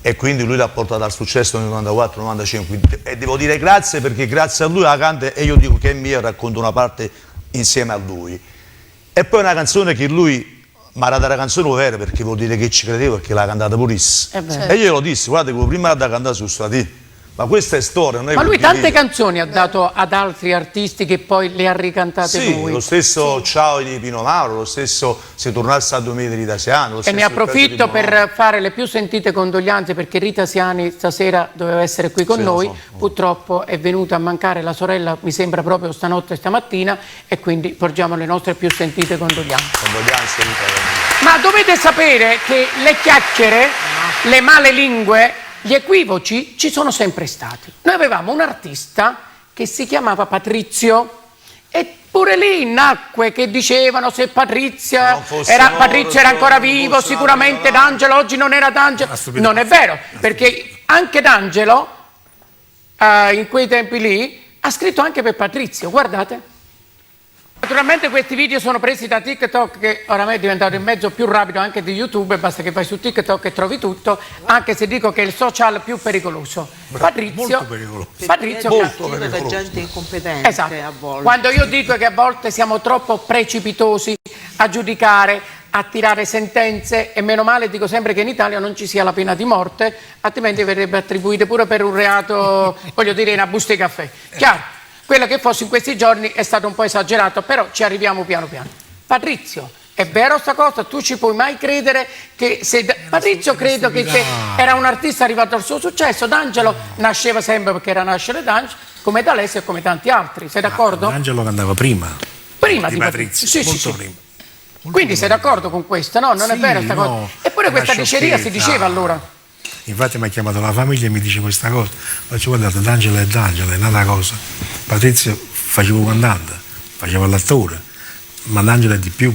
e quindi lui l'ha portata al successo nel 94-95, e devo dire grazie, perché grazie a lui la canta, e io dico che è mia, racconto una parte insieme a lui. E poi una canzone che lui mi ha dato la canzone vera, perché vuol dire che ci credevo, perché l'ha cantata purissima. E io glielo dissi: guarda che prima da cantare su stati, ma questa è storia. Ma lui tante canzoni ha dato ad altri artisti che poi le ha ricantate sì, lui. Lo stesso Ciao di Pino Mauro, lo stesso Se tornasse a 2 metri di Tasiano. E ne approfitto per fare le più sentite condoglianze, perché Rita Siani stasera doveva essere qui con noi, purtroppo è venuta a mancare la sorella, mi sembra proprio stanotte e stamattina, e quindi porgiamo le nostre più sentite condoglianze. Condoglianze, Rita. Ma dovete sapere che le chiacchiere, le male lingue, gli equivoci ci sono sempre stati. Noi avevamo un artista che si chiamava Patrizio, e pure lì nacque che dicevano se Patrizia era ancora vivo, sicuramente D'Angelo oggi non era D'Angelo. Non è vero, perché anche D'Angelo in quei tempi lì ha scritto anche per Patrizio, guardate. Naturalmente questi video sono presi da TikTok, che oramai è diventato il mezzo più rapido anche di YouTube, basta che vai su TikTok e trovi tutto, anche se dico che è il social più pericoloso. Patrizio, molto pericoloso. Patrizio molto da pericoloso. gente incompetente, esatto. a volte. Quando io dico che a volte siamo troppo precipitosi a giudicare, a tirare sentenze, e meno male dico sempre che in Italia non ci sia la pena di morte, altrimenti verrebbe attribuita pure per un reato, voglio dire, in una busta di caffè. Chiaro? Quello che fosse in questi giorni è stato un po' esagerato, però ci arriviamo piano piano. Patrizio, è vero sta cosa? Tu ci puoi mai credere che se... Patrizio credo che se era un artista arrivato al suo successo, D'Angelo nasceva sempre perché era nascere D'Angelo, come D'Alessio e come tanti altri, sei d'accordo? D'Angelo cantava prima. Prima di Patrizio, sì, molto sì, prima. Quindi sei d'accordo con questa? No, non è vera questa cosa. No, Eppure questa una diceria si sciocchezza. diceva allora. Infatti mi ha chiamato la famiglia e mi dice questa cosa. Faccio, guardate, D'Angelo è D'Angelo, è un'altra cosa. Patrizio faceva il cantante, faceva l'attore, ma D'Angelo è di più.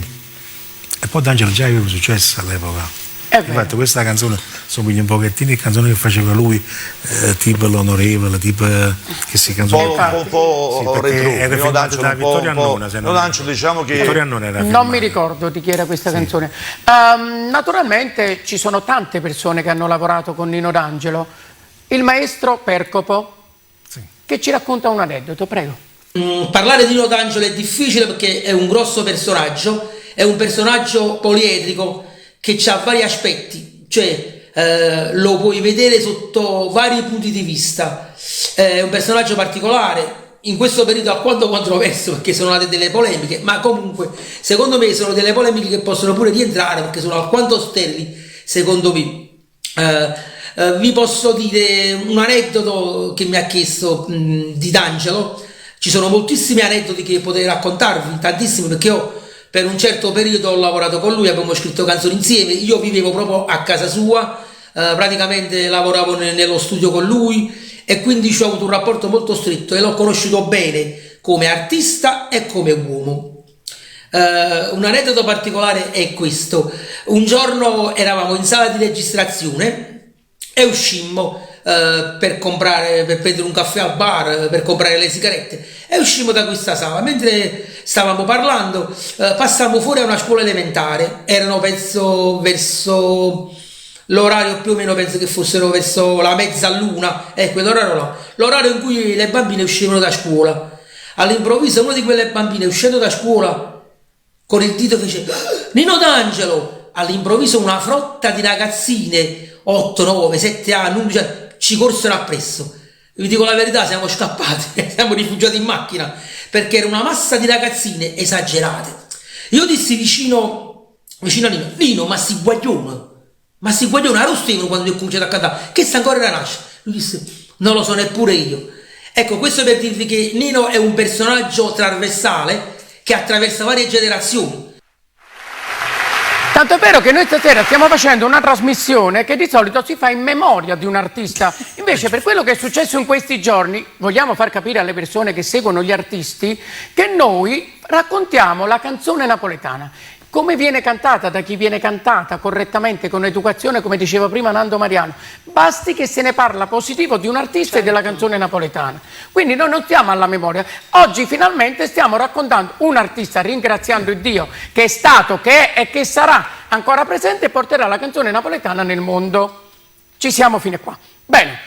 E poi D'Angelo già aveva successo all'epoca. Infatti questa canzone somiglia un pochettino alle canzoni che faceva lui, tipo L'Onorevole, tipo che si canzone. Un po' retro. Era filmata da Vittorio Annona, se non diciamo che Vittorio Annona era Non filmato. mi ricordo di chi era questa canzone. Naturalmente ci sono tante persone che hanno lavorato con Nino D'Angelo. Il maestro Percopo, che ci racconta un aneddoto, prego. Parlare di Nino D'Angelo è difficile perché è un grosso personaggio, è un personaggio poliedrico che ha vari aspetti, cioè lo puoi vedere sotto vari punti di vista. È un personaggio particolare, in questo periodo alquanto controverso perché sono nate delle polemiche, ma comunque secondo me sono delle polemiche che possono pure rientrare perché sono alquanto sterili, secondo me. Vi posso dire un aneddoto che mi ha chiesto di D'Angelo. Ci sono moltissimi aneddoti che potrei raccontarvi, tantissimi, perché io per un certo periodo ho lavorato con lui, abbiamo scritto canzoni insieme, io vivevo proprio a casa sua, praticamente lavoravo nello studio con lui e quindi ci ho avuto un rapporto molto stretto e l'ho conosciuto bene come artista e come uomo. Un aneddoto particolare è questo: un giorno eravamo in sala di registrazione e uscimmo per prendere un caffè al bar, per comprare le sigarette, e uscimmo da questa sala. Mentre stavamo parlando passammo fuori a una scuola elementare, erano penso verso l'orario più o meno, penso che fossero verso la mezzaluna, quell'orario là, l'orario in cui le bambine uscivano da scuola. All'improvviso una di quelle bambine uscendo da scuola con il dito fece Nino D'Angelo. All'improvviso una frotta di ragazzine 8, 9, 7 anni, 11, ci corsero appresso. Vi dico la verità, siamo scappati, siamo rifugiati in macchina perché era una massa di ragazzine esagerate. Io dissi vicino a Nino, ma si guaglione, arrostevano quando io ho cominciato a cantare, che sta ancora da nascere. Lui disse, non lo so neppure io. Ecco, questo per dirvi che Nino è un personaggio trasversale che attraversa varie generazioni. Tanto è vero che noi stasera stiamo facendo una trasmissione che di solito si fa in memoria di un artista. Invece, per quello che è successo in questi giorni, vogliamo far capire alle persone che seguono gli artisti che noi raccontiamo la canzone napoletana. Come viene cantata, da chi viene cantata correttamente, con educazione, come diceva prima Nando Mariano. Basti che se ne parla positivo di un artista e della canzone napoletana. Quindi noi non stiamo alla memoria. Oggi finalmente stiamo raccontando un artista, ringraziando il Dio che è stato, che è e che sarà ancora presente e porterà la canzone napoletana nel mondo. Ci siamo fino a qua. Bene,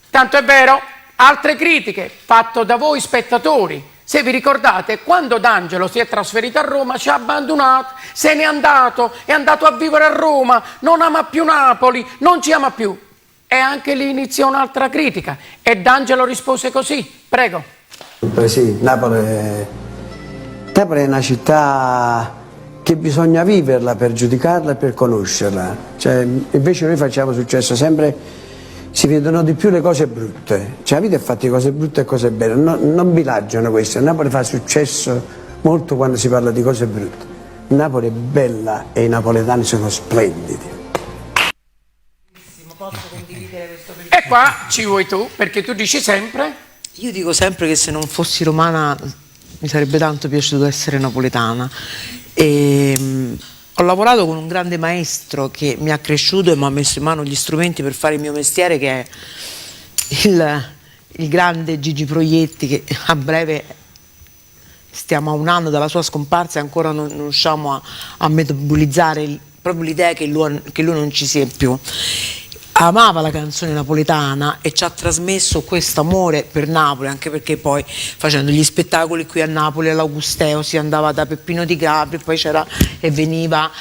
tanto è vero, altre critiche fatte da voi spettatori. Se vi ricordate, quando D'Angelo si è trasferito a Roma ci ha abbandonato, se n'è andato, è andato a vivere a Roma, non ama più Napoli, non ci ama più. E anche lì iniziò un'altra critica e D'Angelo rispose così, prego. Sì, Napoli è una città che bisogna viverla per giudicarla e per conoscerla. Cioè, invece noi facciamo successo sempre... Si vedono di più le cose brutte, cioè la vita è fatta di cose brutte e cose belle, non bilanciano queste. Napoli fa successo molto quando si parla di cose brutte. Napoli è bella e i napoletani sono splendidi. Posso condividere questo pensiero? E qua ci vuoi tu, perché tu dici sempre... Io dico sempre che se non fossi romana mi sarebbe tanto piaciuto essere napoletana. Ho lavorato con un grande maestro che mi ha cresciuto e mi ha messo in mano gli strumenti per fare il mio mestiere, che è il grande Gigi Proietti, che a breve, stiamo a un anno dalla sua scomparsa e ancora non riusciamo a metabolizzare proprio l'idea che lui non ci sia più. Amava la canzone napoletana e ci ha trasmesso questo amore per Napoli, anche perché poi facendo gli spettacoli qui a Napoli all'Augusteo si andava da Peppino Di Capri, poi c'era e veniva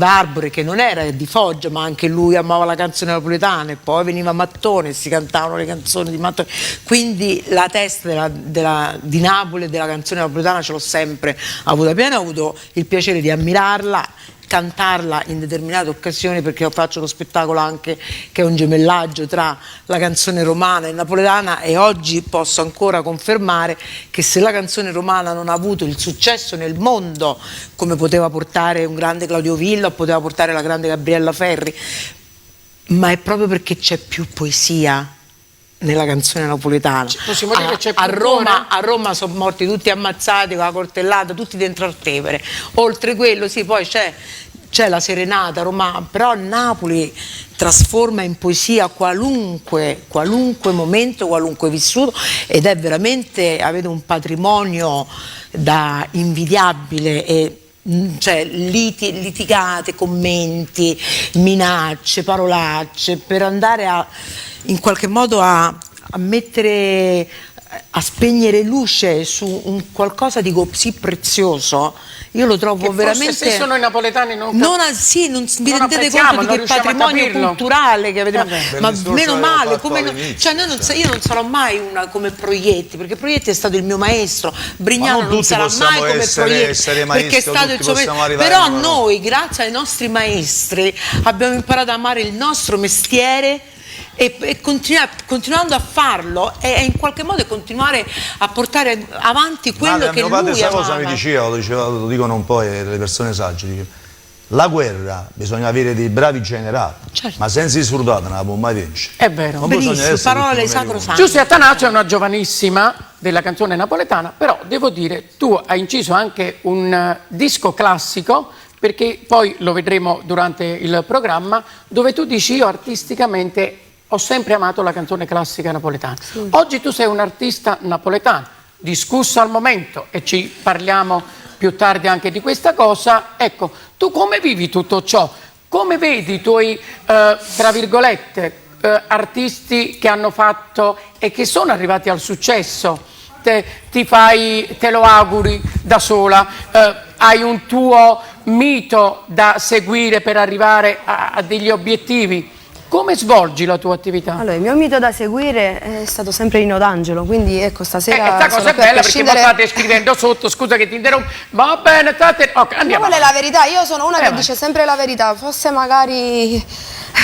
Arbore, che non era di Foggia, ma anche lui amava la canzone napoletana, e poi veniva Mattone e si cantavano le canzoni di Mattone. Quindi la testa di Napoli e della canzone napoletana ce l'ho sempre avuta piena, ho avuto il piacere di ammirarla cantarla in determinate occasioni, perché io faccio lo spettacolo anche che è un gemellaggio tra la canzone romana e napoletana, e oggi posso ancora confermare che se la canzone romana non ha avuto il successo nel mondo come poteva portare un grande Claudio Villa o poteva portare la grande Gabriella Ferri, ma è proprio perché c'è più poesia nella canzone napoletana. Possiamo dire che c'è più a Roma sono morti tutti ammazzati con la coltellata, tutti dentro al Tevere. Oltre quello, sì, poi c'è la serenata romana, però Napoli trasforma in poesia qualunque momento, qualunque vissuto, ed è veramente, avete un patrimonio da invidiabile, e cioè litigate, commenti, minacce, parolacce, per andare in qualche modo a mettere, a spegnere luce su un qualcosa di così prezioso. Io lo trovo che veramente. Forse se sono i napoletani non vi rendete conto di quel patrimonio culturale che avete. Ma meno male, io non sarò mai una come Proietti, perché Proietti è stato il mio maestro. Brignano non sarà mai come Proietti, perché è stato il suo maestro. Però noi, grazie ai nostri maestri, abbiamo imparato ad amare il nostro mestiere. E continuando a farlo e in qualche modo continuare a portare avanti quello che lui amava. Questa cosa mi diceva, lo dicono un po' le persone sagge, la guerra bisogna avere dei bravi generali, certo, ma senza i soldati non la può mai vincere. È vero. Benissimo, parole sacrosante. Giussi Attanasio è una giovanissima della canzone napoletana, però devo dire, tu hai inciso anche un disco classico, perché poi lo vedremo durante il programma, dove tu dici: io artisticamente ho sempre amato la canzone classica napoletana. Sì. Oggi tu sei un artista napoletano, discusso al momento, e ci parliamo più tardi anche di questa cosa. Ecco, tu come vivi tutto ciò? Come vedi i tuoi, tra virgolette, artisti che hanno fatto e che sono arrivati al successo? Te lo auguri da sola? Hai un tuo mito da seguire per arrivare a degli obiettivi? Come svolgi la tua attività? Allora, il mio mito da seguire è stato sempre Nino D'Angelo, quindi ecco, stasera... Questa cosa è bella, perché state scrivendo sotto, scusa che ti interrompo, va bene, state... Okay, andiamo. Ma qual è la verità? Io sono una che dice sempre la verità, forse magari...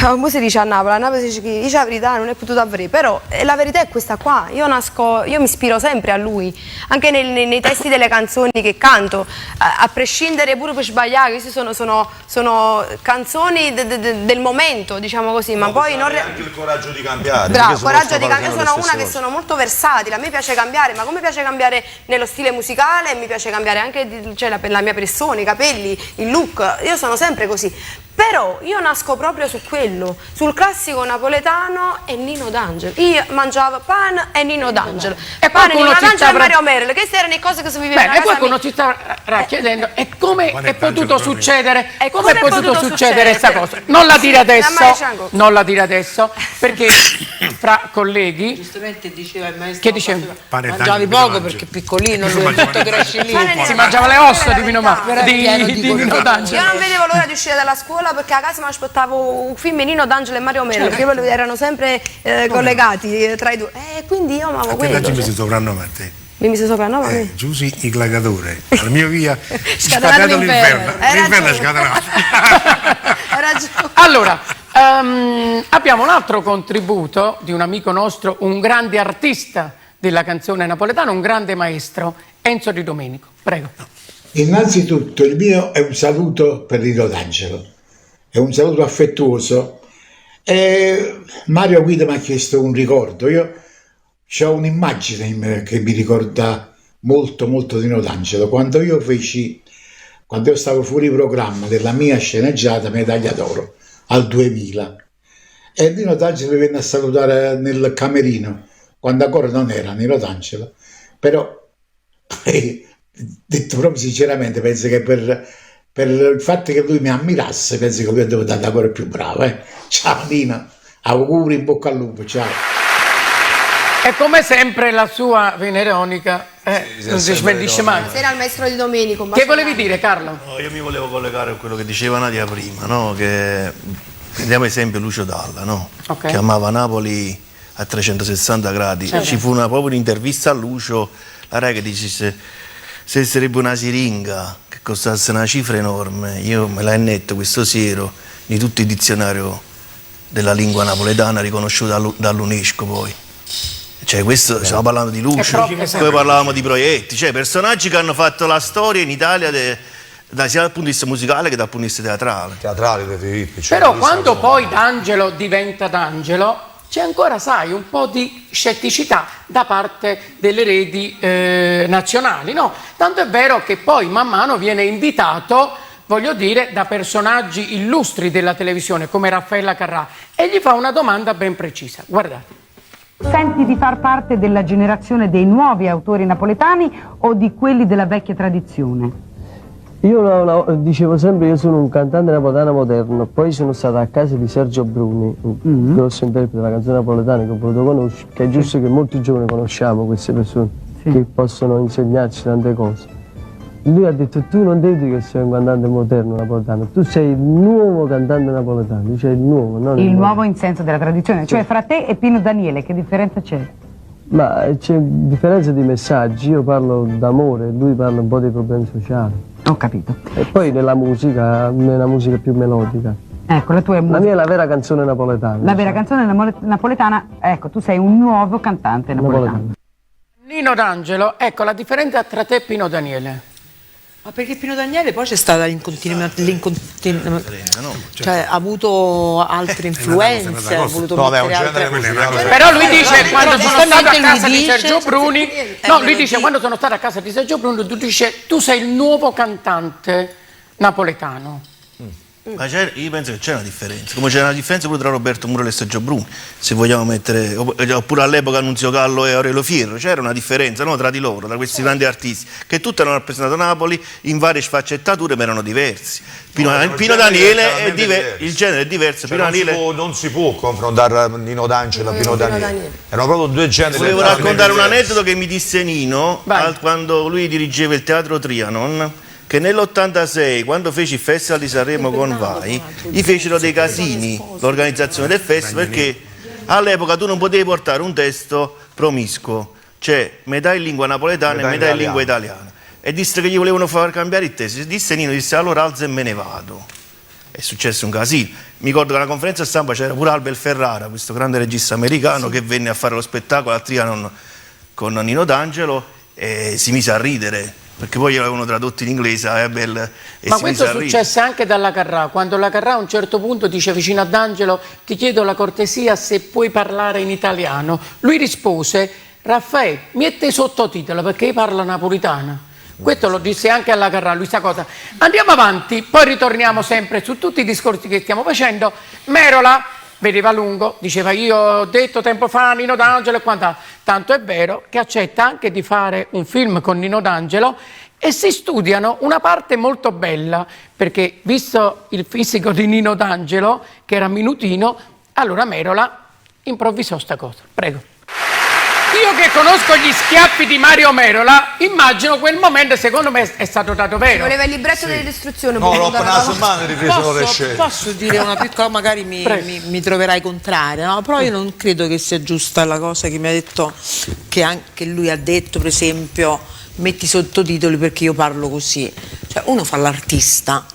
Come si dice a Napoli si dice che dice la verità non è potuto avere, però la verità è questa qua. Io mi ispiro sempre a lui, anche nei testi delle canzoni che canto, a prescindere pure per sbagliare. Queste sono canzoni del momento, diciamo così, ma poi non... anche il coraggio di cambiare. Bravo, coraggio di cambiare. Io sono una che sono molto versatile, a me piace cambiare, ma come piace cambiare nello stile musicale, mi piace cambiare anche la mia persona, i capelli, il look, io sono sempre così. Però io nasco proprio su quello, sul classico napoletano e Nino D'Angelo. Io mangiavo pane e Nino D'Angelo. Pane, Nino D'Angelo e Mario Merle. Queste erano le cose che si vivevano. E qualcuno ci starà chiedendo: e come è potuto succedere? Come è potuto succedere questa cosa? Non la dire adesso, non la dire adesso, perché fra colleghi. Giustamente diceva il maestro. Che diceva? Mangiavi poco perché piccolino, lui tutto cresce lì. Si mangiava le ossa di Nino D'Angelo. Io non vedevo l'ora di uscire dalla scuola, perché a casa mi aspettavo un film Nino D'Angelo e Mario Merle, perché loro erano sempre collegati tra i due. Quindi io amavo quello. Ti mise soprannome a te. Mi mise soprannome a me? Giusy il gladiatore. Al mio via scatenato l'inferno. L'inferno è scatenato. Allora, abbiamo un altro contributo di un amico nostro, un grande artista della canzone napoletana, un grande maestro, Enzo Di Domenico. Prego. Innanzitutto il mio è un saluto per Nino D'Angelo, è un saluto affettuoso. Mario Guida mi ha chiesto un ricordo, io ho un'immagine che mi ricorda molto molto Nino D'Angelo, quando io stavo fuori programma della mia sceneggiata Medaglia d'Oro al 2000, e Nino D'Angelo mi venne a salutare nel camerino, quando ancora non era Nino D'Angelo, però detto proprio sinceramente, penso che per il fatto che lui mi ammirasse, penso che lui è diventato ancora più bravo. Ciao Nino, auguri, in bocca al lupo, ciao. E come sempre la sua veneronica non si smentisce mai. Era il maestro Di Domenico. Che volevi dire, Carlo? No, io mi volevo collegare a quello che diceva Nadia prima, no? Che prendiamo esempio Lucio Dalla, no? Okay. Che amava Napoli a 360 gradi. Certo. Ci fu proprio un'intervista a Lucio, la Rai che dice se sarebbe una siringa che costasse una cifra enorme. Io me l'ho netto questo siero di tutto il dizionario della lingua napoletana riconosciuto dall'UNESCO poi. Cioè questo, stiamo parlando di luce, poi parlavamo di proietti, cioè personaggi che hanno fatto la storia in Italia sia dal punto di vista musicale che dal punto di vista teatrale. Però quando poi D'Angelo diventa D'Angelo c'è ancora, sai, un po' di scetticità da parte delle reti nazionali, no? Tanto è vero che poi man mano viene invitato, voglio dire, da personaggi illustri della televisione come Raffaella Carrà e gli fa una domanda ben precisa. Guardate. Senti di far parte della generazione dei nuovi autori napoletani o di quelli della vecchia tradizione? Io dicevo sempre che io sono un cantante napoletano moderno, poi sono stato a casa di Sergio Bruni, un grosso interprete della canzone napoletana che ho voluto conoscere, che è giusto che molti giovani conosciamo queste persone, che possono insegnarci tante cose. Lui ha detto: tu non devi dire che sei un cantante moderno napoletano, tu sei il nuovo cantante napoletano, cioè il nuovo, non il nuovo in senso della tradizione, cioè fra te e Pino Daniele che differenza c'è? Ma c'è differenza di messaggi, io parlo d'amore, lui parla un po' dei problemi sociali. Ho capito. E poi nella musica più melodica. Ecco, la tua è musica. La mia è la vera canzone napoletana. La vera canzone napoletana, ecco, tu sei un nuovo cantante napoletano. Nino D'Angelo, ecco la differenza tra te e Pino Daniele. Ma perché Pino Daniele poi c'è stata cioè ha avuto altre influenze, ha voluto mettere altre... Però lui dice quando sono stato a casa di Sergio Bruni, no, lui dice quando sono stato a casa di Sergio Bruni, tu dice tu sei il nuovo cantante napoletano. Ma io penso che c'è una differenza, come c'è una differenza pure tra Roberto Murolo e Sergio Bruni, se vogliamo mettere, oppure all'epoca Annunzio Gallo e Aurelio Fierro, c'era una differenza, no, tra di loro, tra questi grandi artisti, che tutti hanno rappresentato Napoli in varie sfaccettature ma erano diversi. Pino Daniele il genere è diverso. Non si può confrontare Nino D'Angelo e Pino Daniele. Erano proprio due generi. Volevo raccontare un aneddoto che mi disse Nino quando lui dirigeva il Teatro Trianon, che nell'86, quando fece il Festival di Sanremo con Vai, gli fecero dei casini l'organizzazione del festival, perché all'epoca tu non potevi portare un testo promiscuo, cioè metà in lingua napoletana e metà in lingua italiana. E disse che gli volevano far cambiare il testo. Disse Nino, allora alzo e me ne vado. È successo un casino. Mi ricordo che alla conferenza stampa c'era pure Albert Ferrara, questo grande regista americano, che venne a fare lo spettacolo a Trianon con Nino D'Angelo e si mise a ridere, perché poi avevano tradotto in inglese ma questo successe anche dalla Carrà, quando la Carrà a un certo punto dice vicino a D'Angelo: ti chiedo la cortesia se puoi parlare in italiano. Lui rispose: Raffaele, metti i sottotitoli perché io parlo napolitana. Questo lo disse anche alla Carrà, lui sta cosa. Andiamo avanti, poi ritorniamo sempre su tutti i discorsi che stiamo facendo. Merola vedeva lungo, diceva: io ho detto tempo fa Nino D'Angelo e quant'altro. Tanto è vero che accetta anche di fare un film con Nino D'Angelo e si studiano una parte molto bella, perché visto il fisico di Nino D'Angelo, che era minutino, allora Merola improvvisò sta cosa. Prego. Io che conosco gli schiaffi di Mario Merola, immagino quel momento, secondo me è stato dato vero. Ci voleva il libretto delle istruzioni. No, l'ho appena mano ripreso le scelte. Posso dire una piccola, magari mi troverai contraria, no? Però io non credo che sia giusta la cosa che mi ha detto, che anche lui ha detto, per esempio, metti i sottotitoli perché io parlo così. Cioè, uno fa l'artista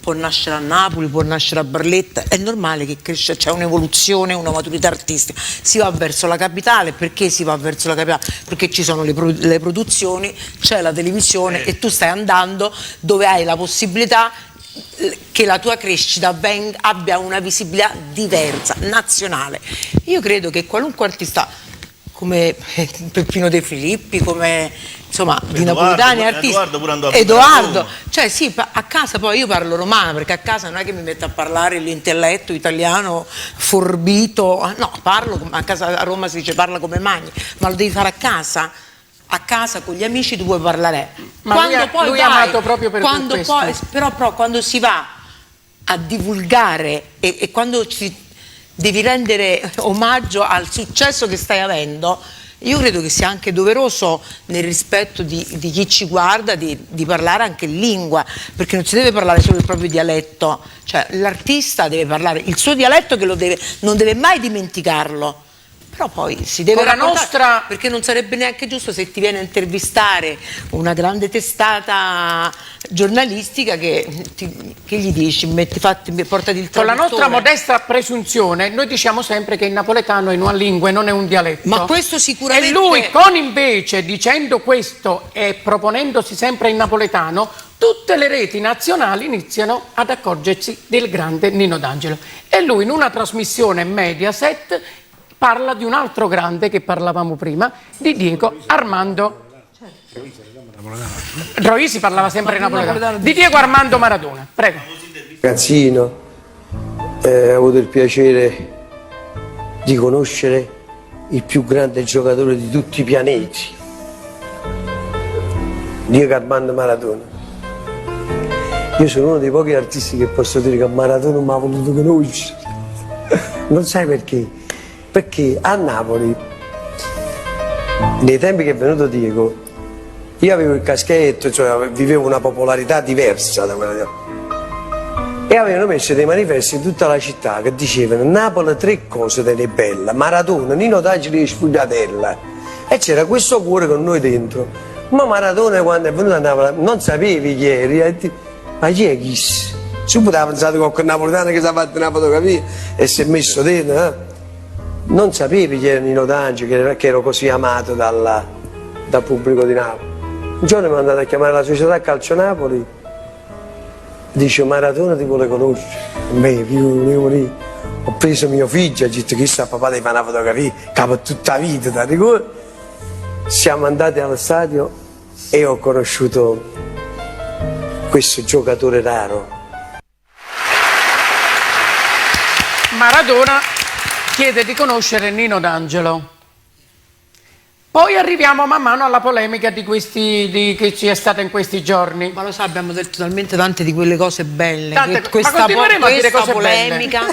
può nascere a Napoli, può nascere a Barletta, è normale che cresce, c'è un'evoluzione, una maturità artistica, si va verso la capitale. Perché si va verso la capitale? Perché ci sono le produzioni, c'è la televisione e tu stai andando dove hai la possibilità che la tua crescita abbia una visibilità diversa, nazionale. Io credo che qualunque artista come Peppino De Filippi, come insomma di napoletani artisti, Edoardo, cioè sì, a casa poi io parlo romano, perché a casa non è che mi metto a parlare l'intelletto italiano forbito, no, parlo a casa, a Roma si dice parla come Magni, ma lo devi fare a casa con gli amici tu puoi parlare. Ma quando lui è amato proprio per questo. Però quando si va a divulgare e quando devi rendere omaggio al successo che stai avendo, io credo che sia anche doveroso, nel rispetto di chi ci guarda, di parlare anche in lingua, perché non si deve parlare solo il proprio dialetto, cioè l'artista deve parlare il suo dialetto, che non deve mai dimenticarlo, però però poi si deve raccontare, perché non sarebbe neanche giusto se ti viene a intervistare una grande testata giornalistica che gli dici, portati il traduttore. Con la nostra modesta presunzione noi diciamo sempre che il napoletano è una lingua e non è un dialetto. Ma questo sicuramente... E lui con invece dicendo questo e proponendosi sempre in napoletano, tutte le reti nazionali iniziano ad accorgersi del grande Nino D'Angelo. E lui in una trasmissione Mediaset parla di un altro grande che parlavamo prima, di Diego Armando. Troisi parlava sempre in napoletano. Di Diego Armando Maradona. Prego. Ragazzino, ho avuto il piacere di conoscere il più grande giocatore di tutti i pianeti, Diego Armando Maradona. Io sono uno dei pochi artisti che posso dire che Maradona mi ha voluto conoscere. Non sai perché? Perché a Napoli, nei tempi che è venuto Diego, io avevo il caschetto, cioè vivevo una popolarità diversa da quella di... E avevano messo dei manifesti in tutta la città che dicevano Napoli 3 cose delle belle, Maradona, Nino D'Angelo e Spugliatella. E c'era questo cuore con noi dentro. Ma Maradona quando è venuto a Napoli non sapevi chi eri, ma chi è chi? Subito ha pensato che quel napoletano che si è fatto una fotografia e si è messo dentro, eh? Non sapevi chi era Nino D'Angelo, che ero così amato dal pubblico di Napoli. Un giorno mi è andato a chiamare la società Calcio Napoli, dice Maradona ti vuole conoscere. Ho preso mio figlio, ho detto che sta papà ti fa una fotografia, capo tutta la vita, da ricordo. Siamo andati allo stadio e ho conosciuto questo giocatore raro. Maradona chiede di conoscere Nino D'Angelo. Poi arriviamo man mano alla polemica che ci è stata in questi giorni. Ma lo sa, abbiamo detto talmente tante di quelle cose belle. Ma continueremo a dire cose polemica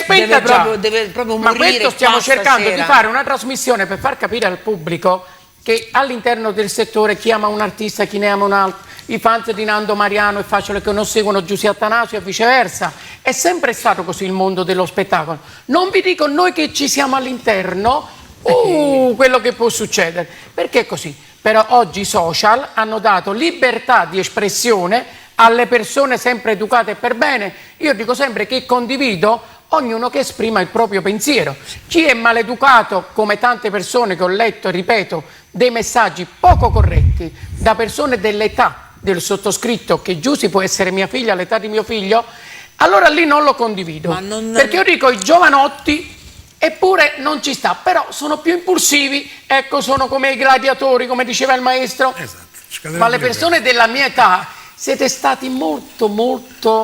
belle. Deve proprio ma morire. Questo stiamo cercando di fare una trasmissione per far capire al pubblico che all'interno del settore chi ama un artista, chi ne ama un altro. I fans di Nando Mariano è facile che non seguono Giusy Attanasio e viceversa. È sempre stato così il mondo dello spettacolo. Non vi dico noi che ci siamo all'interno, quello che può succedere, perché è così. Però oggi i social hanno dato libertà di espressione alle persone sempre educate e per bene. Io dico sempre che condivido ognuno che esprima il proprio pensiero. Chi è maleducato, come tante persone che ho letto e ripeto, dei messaggi poco corretti da persone dell'età del sottoscritto, che Giusy può essere mia figlia all'età di mio figlio, allora lì non lo condivido. Perché io dico i giovanotti, eppure non ci sta, però sono più impulsivi, ecco, sono come i gladiatori, come diceva il maestro. Esatto. Ma le persone della mia età siete stati molto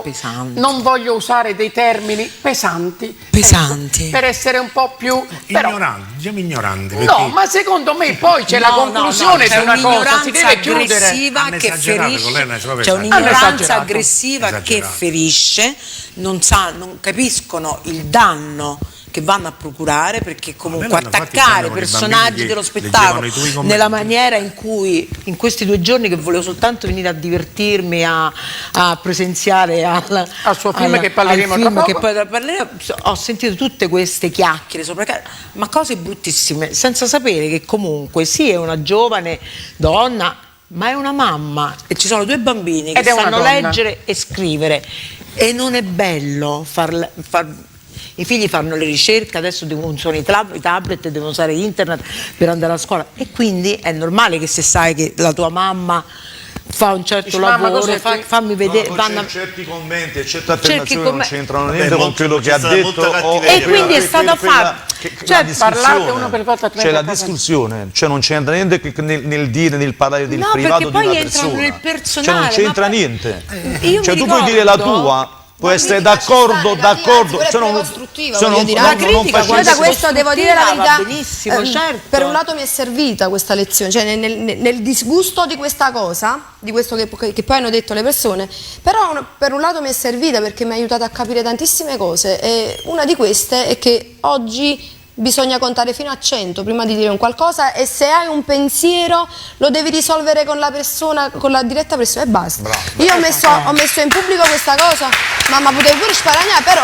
pesanti. Non voglio usare dei termini pesanti. Per essere un po' più ignoranti, diciamo ignoranti. No, ma secondo me poi c'è la conclusione di una cosa, si deve chiudere. Che ferisce, c'è un'ignoranza aggressiva che ferisce, non capiscono il danno che vanno a procurare, perché comunque attaccare personaggi dello spettacolo nella maniera in cui in questi 2 giorni che volevo soltanto venire a divertirmi, a presenziare al suo film che parleremo tra poco, che poi parleremo, ho sentito tutte queste chiacchiere ma cose bruttissime, senza sapere che comunque sì, è una giovane donna, ma è una mamma e ci sono 2 bambini che sanno leggere e scrivere, e non è bello i figli fanno le ricerche, adesso usano i tablet, devono usare internet per andare a scuola, e quindi è normale che se sai che la tua mamma fa un certo lavoro, fammi vedere, certi commenti e certe affermazioni non c'entrano niente con quello che ha detto, e quindi è stato fatto, parlate uno per volta, c'è la discussione, cioè non c'entra niente nel dire, nel parlare del privato di una persona, nel personale, cioè non c'entra niente, cioè tu puoi dire la tua, può essere d'accordo, la critica, da questo devo dire la verità, benissimo, certo. Per un lato mi è servita questa lezione, cioè nel disgusto di questa cosa, di questo che poi hanno detto le persone, però per un lato mi è servita perché mi ha aiutato a capire tantissime cose, e una di queste è che oggi bisogna contare fino a 100 prima di dire un qualcosa, e se hai un pensiero lo devi risolvere con la persona, con la diretta persona, e basta. Bravo. Io ho messo in pubblico questa cosa, mamma potevo pure sparagnare, però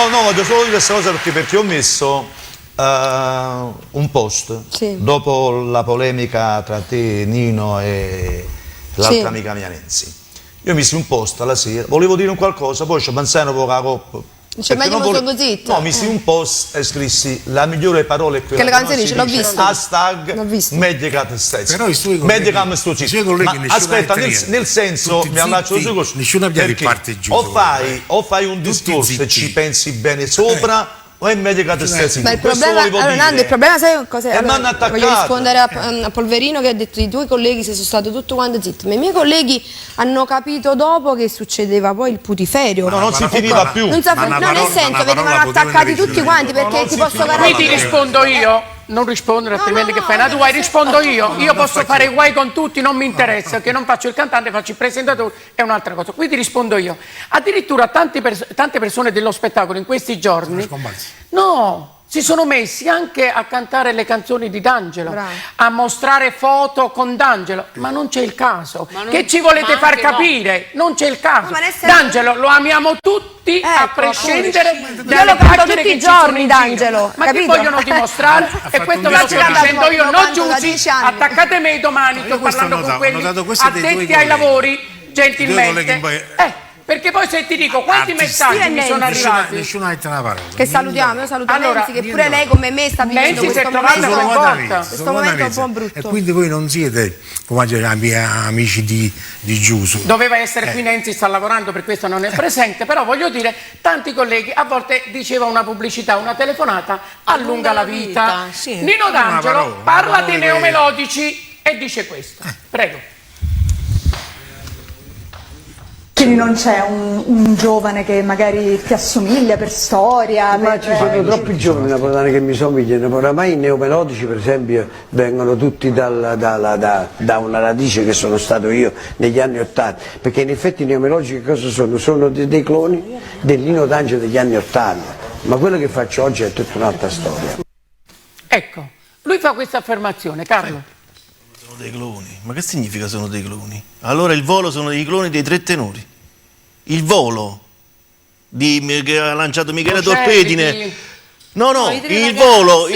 no, voglio solo dire questa cosa perché ho messo un post, dopo la polemica tra te, Nino e l'altra amica mia Nenzi. Io misi un post alla sera, volevo dire un qualcosa, poi ci pensai un po' la coppa. Cioè, meglio sono zitto. No, misi un post e scrissi la migliore parola è quella che le canzoni ce l'ho vista. Hashtag Medicat stesso. Però i suoi colleghi, aspetta, nel senso, mi allaccio su nessuno abbia di parte giusta. O fai un discorso e ci pensi bene sopra, o è Medicat stesso. Ma il problema, Nando, il problema sai cos'è? Voglio rispondere a Polverino che ha detto i tuoi colleghi se sono stato tutto quanto zitto. Ma i miei colleghi hanno capito dopo che succedeva poi il putiferio. No, non si finiva più. Nel senso, venivano attaccati tutti quanti perché ti posso garantire. Quindi rispondo io. Non rispondere altrimenti che fai una tua, rispondo io. Io posso fare guai con tutti, non mi interessa, che non faccio il cantante, faccio il presentatore, è un'altra cosa. Quindi rispondo io. Addirittura tante persone dello spettacolo in questi giorni si sono messi anche a cantare le canzoni di D'Angelo, a mostrare foto con D'Angelo, ma non c'è il caso. Che ci volete far capire? Non c'è il caso. D'Angelo lo amiamo tutti, a prescindere dalle pagine tutti i giorni D'Angelo. Ma che vogliono dimostrare? E questo ve lo sto dicendo io, non Giussi, attaccate me domani, sto parlando con quelli addetti ai lavori, gentilmente. Perché poi se ti dico quanti messaggi mi sono arrivati, nessuno ha detto una parola. Che salutiamo, io saluto Nenzi, che pure lei come me sta vivendo questo momento un po' brutto. E quindi voi non siete come amici di Giuso. Doveva essere qui Nenzi, sta lavorando, per questo non è presente, però voglio dire, tanti colleghi, a volte diceva una pubblicità, una telefonata, allunga la vita. Nino D'Angelo parla dei neomelodici e dice questo. Prego. Quindi non c'è un giovane che magari ti assomiglia per storia? Ma ci sono troppi giovani napoletani che mi somigliano, oramai i neomelodici per esempio vengono tutti da una radice che sono stato io negli anni '80, perché in effetti i neomelodici che cosa sono? Sono dei cloni del Nino D'Angelo degli anni '80, ma quello che faccio oggi è tutta un'altra storia. Ecco, lui fa questa affermazione, Carlo. Sono dei cloni, ma che significa sono dei cloni? Allora il volo sono dei cloni dei tre tenori. Il volo che ha lanciato Michele Torpedine. Il volo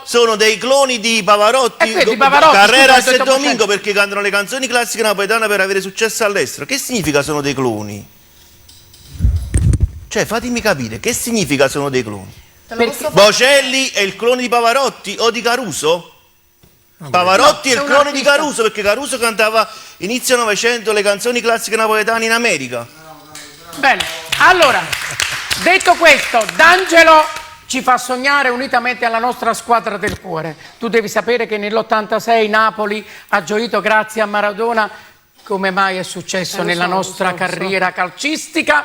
sono dei cloni di Pavarotti, Carreras e Domingo, perché cantano le canzoni classiche napoletane per avere successo all'estero. Che significa sono dei cloni? Cioè, fatemi capire, che significa sono dei cloni? Bocelli è il clone di Pavarotti o di Caruso? Pavarotti è il clone di Caruso, perché Caruso cantava inizio Novecento le canzoni classiche napoletane in America. Bene, allora, detto questo, D'Angelo ci fa sognare unitamente alla nostra squadra del cuore. Tu devi sapere che nell'86 Napoli ha gioito grazie a Maradona, come mai è successo nella nostra carriera calcistica,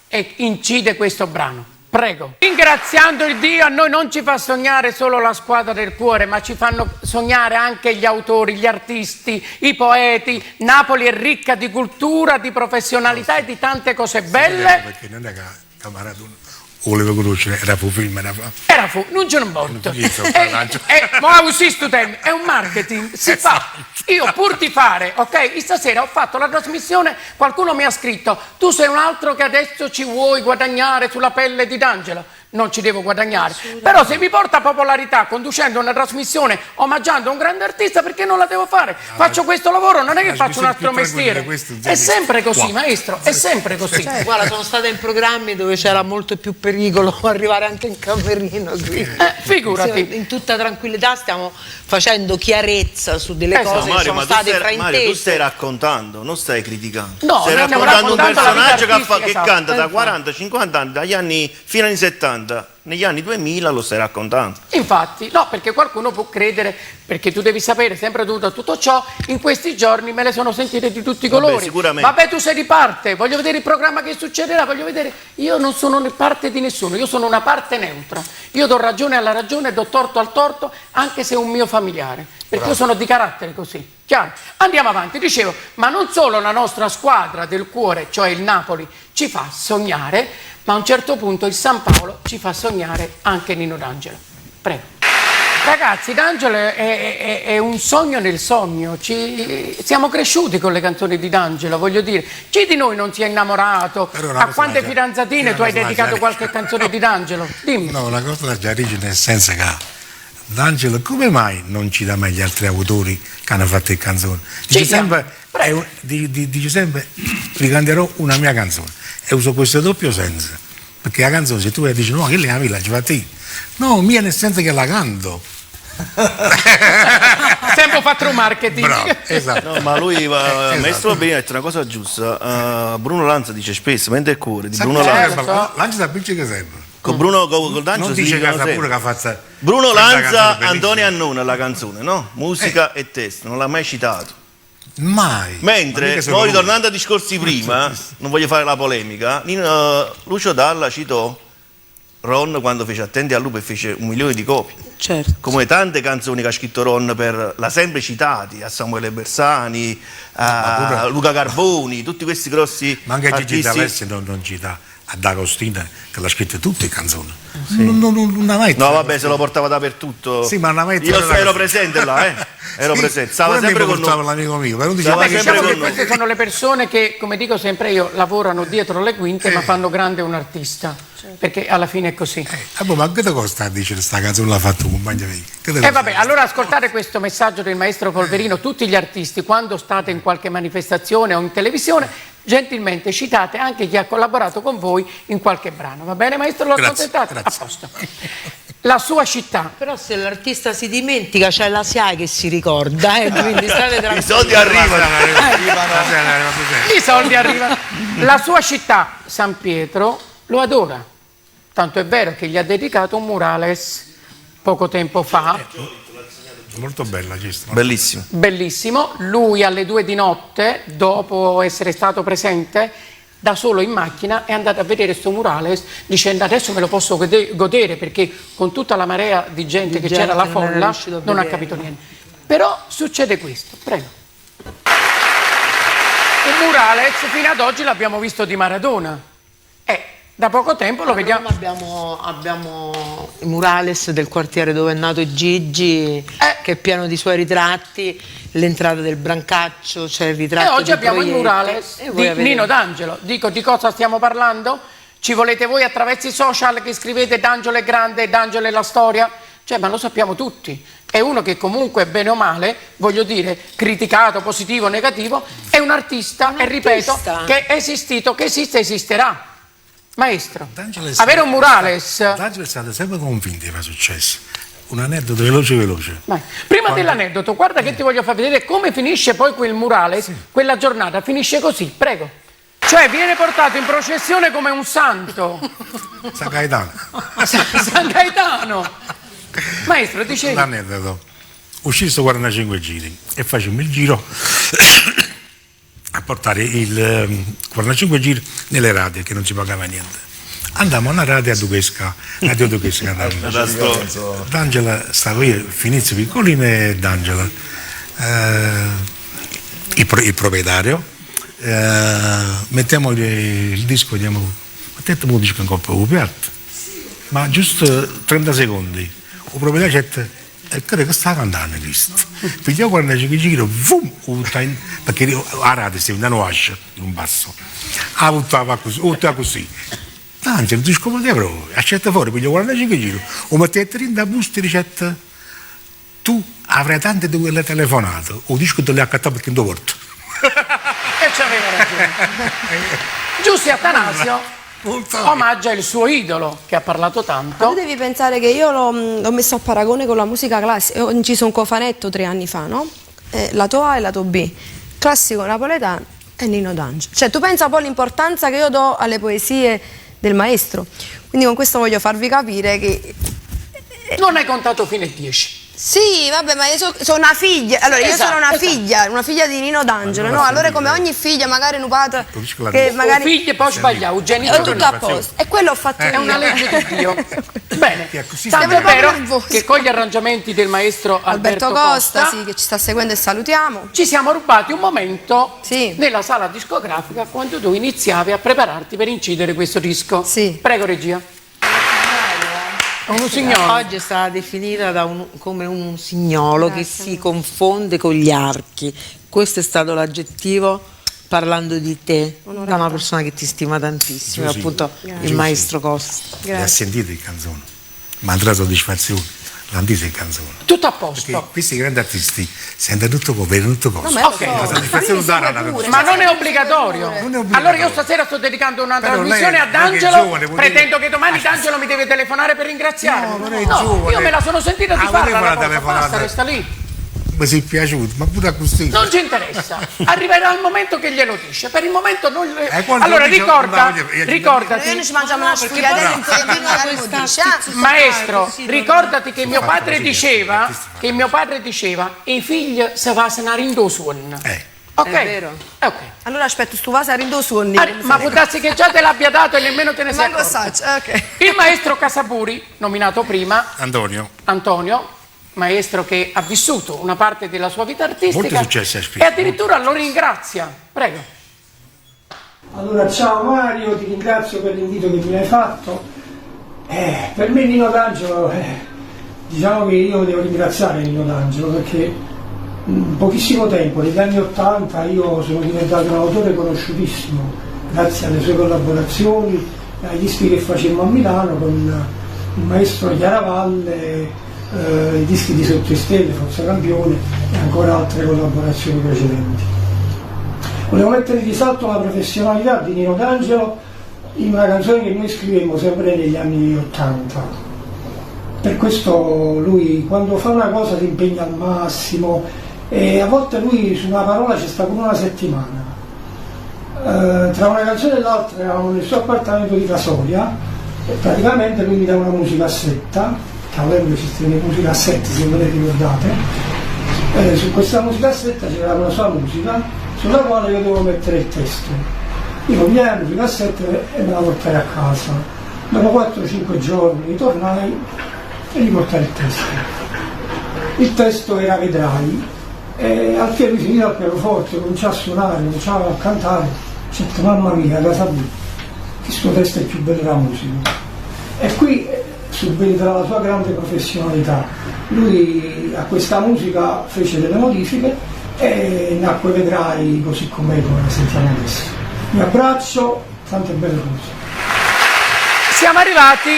e incide questo brano. Prego. Ringraziando il Dio, a noi non ci fa sognare solo la squadra del cuore, ma ci fanno sognare anche gli autori, gli artisti, i poeti. Napoli è ricca di cultura, di professionalità e di tante cose belle. Perché non è che Maradona volevo conoscere, era fu film, era fu, non ce ne botto. Ma è un marketing, si fa. Io pur di fare, ok, stasera ho fatto la trasmissione, qualcuno mi ha scritto, tu sei un altro che adesso ci vuoi guadagnare sulla pelle di D'Angelo. Non ci devo guadagnare, però se mi porta popolarità conducendo una trasmissione omaggiando un grande artista, perché non la devo fare? Faccio questo lavoro, non è che faccio un altro mestiere, è sempre così, maestro, è sempre così. Guarda, sono stata in programmi dove c'era molto più pericolo arrivare anche in camerino qui. Figurati. In tutta tranquillità stiamo facendo chiarezza su delle cose che sono state fraintese. Mario, tu stai raccontando, non stai criticando. No, stai raccontando un personaggio che esatto, canta da 40-50 anni, dagli anni fino agli anni 70. Negli anni 2000 lo stai raccontando. Infatti, no, perché qualcuno può credere, perché tu devi sapere, sempre dovuto a tutto ciò, in questi giorni me le sono sentite di tutti i colori. Vabbè, tu sei di parte, voglio vedere il programma che succederà, voglio vedere, io non sono parte di nessuno, io sono una parte neutra. Io do ragione alla ragione, do torto al torto, anche se è un mio familiare, perché io sono di carattere così. Chiaro? Andiamo avanti, dicevo, ma non solo la nostra squadra del cuore, cioè il Napoli, ci fa sognare, ma a un certo punto il San Paolo ci fa sognare anche Nino D'Angelo. Prego. Ragazzi, D'Angelo è un sogno nel sogno. Siamo cresciuti con le canzoni di D'Angelo, voglio dire. Chi di noi non si è innamorato? A quante fidanzatine tu hai dedicato qualche canzone di D'Angelo? Dimmi. No, una cosa da chiarire, nel senso che D'Angelo come mai non ci dà mai gli altri autori che hanno fatto le canzoni? Dice sempre, vi canterò una mia canzone e uso questo doppio senso, perché la canzone, se tu dici no, che lei la ci fa te, no, mia nel senso che la canto. Sempre fatto un marketing. Bravo, esatto. No, ma lui maestro Benini ha detto una cosa giusta. Bruno Lanza dice spesso, mente e cuore di Bruno Lanza. Lanza sa che sempre. Con Bruno col D'Angelo non dice che sa pure che ha fatto Bruno Lanza, Antonio Annuna la canzone, no? Musica e testo, non l'ha mai citato. Mai. Mentre, poi ritornando a discorsi prima, non voglio fare la polemica, Lucio Dalla citò Ron quando fece Attenti al lupo e fece 1 milione di copie. Certo. Come tante canzoni che ha scritto Ron l'ha sempre citati, a Samuele Bersani, a Luca Carboni, tutti questi grossi ma anche artisti. Gigi D'Alessio non cita a D'Agostina che l'ha scritta tutte le canzoni. Sì. Non ha mai. No, vabbè, se lo portava dappertutto. Sì, ma non ha mai. Io ero presente là, ero presente. Stava sempre con noi. L'amico mio, però diciamo che queste sono le persone che, come dico sempre io, lavorano dietro le quinte ma fanno grande un artista. Perché alla fine è così. Ma che costa a dire questa canzone l'ha fatto compagno mio? Vabbè, allora ascoltate questo messaggio del maestro Polverino. Tutti gli artisti, quando state in qualche manifestazione o in televisione, gentilmente citate anche chi ha collaborato con voi in qualche brano. Va bene, maestro? Lo accontentate? A posto. La sua città. Però se l'artista si dimentica, c'è la SIAE che si ricorda, quindi state tranquilli. I soldi arrivano. I soldi arrivano. La sua città, San Pietro, lo adora. Tanto è vero che gli ha dedicato un murales poco tempo fa. Molto bella, bellissimo. Bellissimo. Lui alle 2 di notte, dopo essere stato presente, da solo in macchina è andato a vedere questo murales dicendo adesso me lo posso godere perché con tutta la marea di gente che c'era alla folla non ha capito niente. Però succede questo, prego. Un murales fino ad oggi l'abbiamo visto di Maradona. Da poco tempo lo vediamo. Abbiamo il murales del quartiere dove è nato Gigi, che è pieno di suoi ritratti, l'entrata del Brancaccio, c'è il ritratto. E oggi abbiamo il murales di Nino D'Angelo. Dico, di cosa stiamo parlando? Ci volete voi attraverso i social che scrivete D'Angelo è grande, D'Angelo è la storia? Cioè, ma lo sappiamo tutti. È uno che comunque, bene o male, voglio dire, criticato, positivo o negativo, è un artista, e ripeto, che è esistito, che esiste e esisterà. Maestro, avere un murales. D'Angelo è stato sempre convinto che era successo. Un aneddoto veloce. Prima dell'aneddoto, guarda che ti voglio far vedere come finisce poi quel murales, quella giornata finisce così, prego. Cioè viene portato in processione come un santo. San Gaetano. San Gaetano. Maestro, dicevi. L'aneddoto. Uscì 45 giri e facemmo il giro a portare il 45 giri nelle radio che non si pagava niente. Andammo a una radio a Duchesca, Radio Duchesca D'Angelo stava io, Finizio Piccolino e D'Angelo, il proprietario, mettiamo il disco, mettiamo il disco in coppa al piatto, ma giusto 30 secondi, il proprietario c'è. E credo che sta cantando questo. Pigliamo 45 giri, perché la radio stava andando a in un basso. Ha buttava così. D'Angelo, tu scomodi proprio, accetta fuori, pigliamo 45 giri, o mettete in da busta e dice tu avrai tante di quelle telefonate, o disco te le accattato perché non ti porto. E c'aveva ragione. Giusti Atanasio omaggia il suo idolo che ha parlato tanto. Tu devi pensare che io l'ho messo a paragone con la musica classica. Ho inciso un cofanetto 3 anni fa, no? Lato A e lato B, classico napoletano e Nino D'Angelo. Cioè tu pensa poi all'importanza che io do alle poesie del maestro. Quindi con questo voglio farvi capire che non hai contato fino a 10. Sì, vabbè, ma io sono una figlia. Allora, io sono una figlia di Nino D'Angelo, no? Allora, come ogni figlia, magari un padre che magari. Figlia e poi sbagliavo, è tutto a posto. E quello ho fatto io. È una legge di Dio. Bene, tanto è vero che con gli arrangiamenti del maestro Alberto Costa, sì, che ci sta seguendo e salutiamo, ci siamo rubati un momento nella sala discografica quando tu iniziavi a prepararti per incidere questo disco. Sì. Prego, regia. Un usignolo. Oggi è stata definita come un usignolo che si confonde con gli archi. Questo è stato l'aggettivo parlando di te, da una persona che ti stima tantissimo, appunto il maestro Costa. Ha sentito il canzone, ma ha dato soddisfazione. L'antisa canzone. Tutto a posto. Perché questi grandi artisti sentono tutto come, vedono tutto cosa. No, ma non è obbligatorio. Allora io stasera sto dedicando una trasmissione a D'Angelo, pretendo che domani D'Angelo mi deve telefonare per ringraziarmi. No, non è giovane. Io me la sono sentita di farla la cosa, basta, resta lì. Mi sei piaciuto, ma pure così. Non ci interessa, arriverà il momento che glielo dice. Per il momento non le... Allora ricordati. Noi ci mangiamo una sfuriatella Maestro, ricordati che mio padre diceva i figli se vasano in due suon. Ok, è vero. Okay. Allora aspetta, tu vas a rindo suoni. Ma può darsi che già te l'abbia dato e nemmeno te ne sei accorto. Okay. Il maestro Casapuri, nominato prima, Antonio, maestro che ha vissuto una parte della sua vita artistica e addirittura lo ringrazia. Prego. Allora, ciao Mario, ti ringrazio per l'invito che mi hai fatto. Per me Nino D'Angelo, diciamo che io devo ringraziare Nino D'Angelo perché in pochissimo tempo, negli anni '80, io sono diventato un autore conosciutissimo grazie alle sue collaborazioni, ai dischi che facemmo a Milano con il maestro Chiaravalle, i dischi di Sottostelle, Forza Campione e ancora altre collaborazioni precedenti. Volevo mettere in risalto la professionalità di Nino D'Angelo in una canzone che noi scrivemmo sempre negli anni '80. Per questo lui quando fa una cosa si impegna al massimo e a volte lui su una parola ci sta come una settimana. Tra una canzone e l'altra eravamo nel suo appartamento di Casoria e praticamente lui mi dà una musicassetta, che all'epoca esistevano le musicassette, se ve le ricordate. Su questa musicassetta c'era una sua musica sulla quale io dovevo mettere il testo. Io prendai la musicassetta e me la portai a casa. Dopo 4-5 giorni ritornai e gli portai il testo. Il testo era Vedrai, e al che lui finì al pianoforte, cominciava a suonare, cominciava a cantare. Ho detto, mamma mia, casa mia, questo testo è più bello della musica. E qui subentra la sua grande professionalità. Lui a questa musica fece delle modifiche e nacque Vedrai così com'è, come la sentiamo adesso. Mi abbraccio, tante belle cose. Siamo arrivati,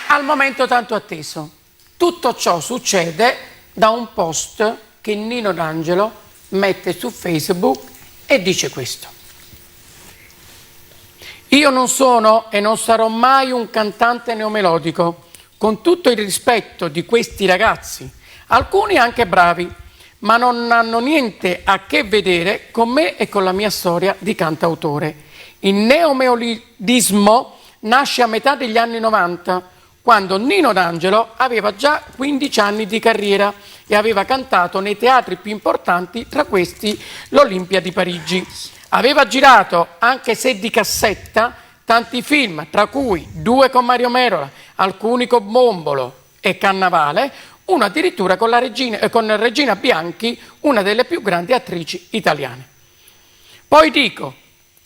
al momento tanto atteso. Tutto ciò succede da un post che Nino D'Angelo mette su Facebook e dice questo: io non sono e non sarò mai un cantante neomelodico, con tutto il rispetto di questi ragazzi, alcuni anche bravi, ma non hanno niente a che vedere con me e con la mia storia di cantautore. Il neomelodismo nasce a metà degli anni 90, quando Nino D'Angelo aveva già 15 anni di carriera e aveva cantato nei teatri più importanti, tra questi l'Olimpia di Parigi. Aveva girato, anche se di cassetta, tanti film, tra cui 2 con Mario Merola, alcuni con Bombolo e Cannavale, uno addirittura con Regina Bianchi, una delle più grandi attrici italiane. Poi dico,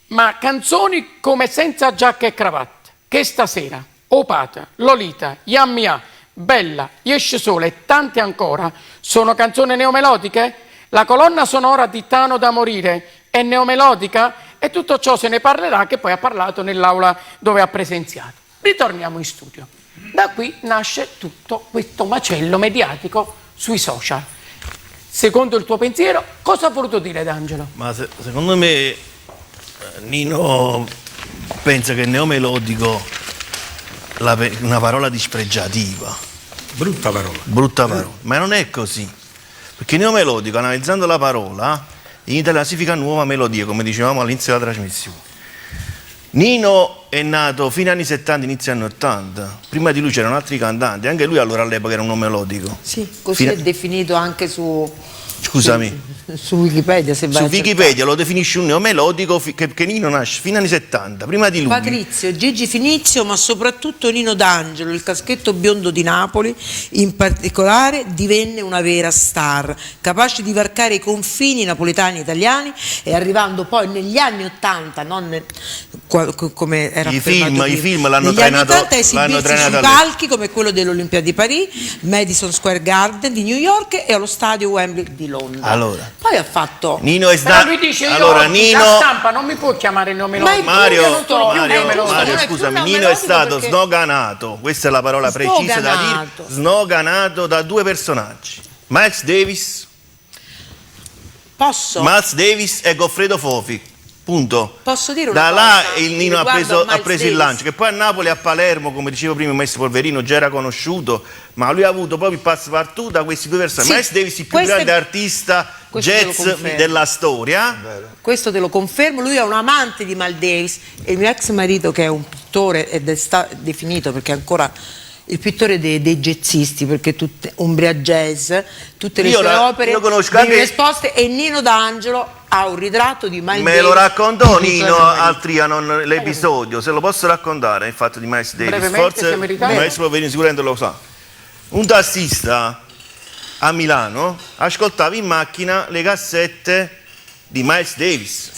ma canzoni come Senza giacca e cravatta, Che stasera, Opata, Lolita, Yammia, Bella, Esce Sole e tante ancora sono canzoni neomelodiche? La colonna sonora di Tano da morire è neomelodica? E tutto ciò se ne parlerà, che poi ha parlato nell'aula dove ha presenziato. Ritorniamo in studio. Da qui nasce tutto questo macello mediatico sui social. Secondo il tuo pensiero, cosa ha voluto dire D'Angelo? Ma secondo me Nino pensa che neomelodico una parola dispregiativa. Brutta parola. Brutta parola. Ma non è così. Perché neomelodico, analizzando la parola, in italiano significa nuova melodia, come dicevamo all'inizio della trasmissione. Nino è nato fine anni 70, inizio anni 80. Prima di lui c'erano altri cantanti, anche lui allora all'epoca era un neomelodico. Sì, così è definito anche Scusami. Su Wikipedia, se vai Su a Wikipedia lo definisce un neomelodico che Nino nasce fino agli anni 70, prima di lui. Patrizio, Gigi Finizio, ma soprattutto Nino D'Angelo, il caschetto biondo di Napoli, in particolare divenne una vera star, capace di varcare i confini napoletani e italiani e arrivando poi negli anni 80, non come era I film l'hanno negli trainato, anni 80 a esibirsi su palchi come quello dell'Olimpiadi di Parigi, Madison Square Garden di New York e allo stadio Wembley di Londra. Allora, poi ha fatto Nino è Però lui dice, io allora, oggi Nino... la stampa non mi può chiamare il nome melodico. Mario, Mario, scusami, Nino è stato snoganato, questa è la parola precisa da dire, snoganato da due personaggi, Miles Davis, Miles Davis e Goffredo Fofi. Punto. Posso dire una da cosa? là il Nino ha Riguardo preso il lancio, che poi a Napoli, a Palermo, come dicevo prima, il maestro Polverino già era conosciuto, ma lui ha avuto proprio il passepartout da questi due personaggi. Sì, Miles Davis, il più grande artista jazz della storia. Questo te lo confermo, lui è un amante di Miles Davis e il mio ex marito, che è un pittore ed è definito perché ancora il pittore dei jazzisti, perché tutte Umbria Jazz, tutte le sue opere vengono esposte, e Nino D'Angelo ha un ritratto di Miles Davis. Me lo raccontò Nino al Trianon l'episodio, se lo posso raccontare, il fatto di Miles Davis, forse il maestro Polverino sicuramente lo sa. Un tassista a Milano ascoltava in macchina le cassette di Miles Davis,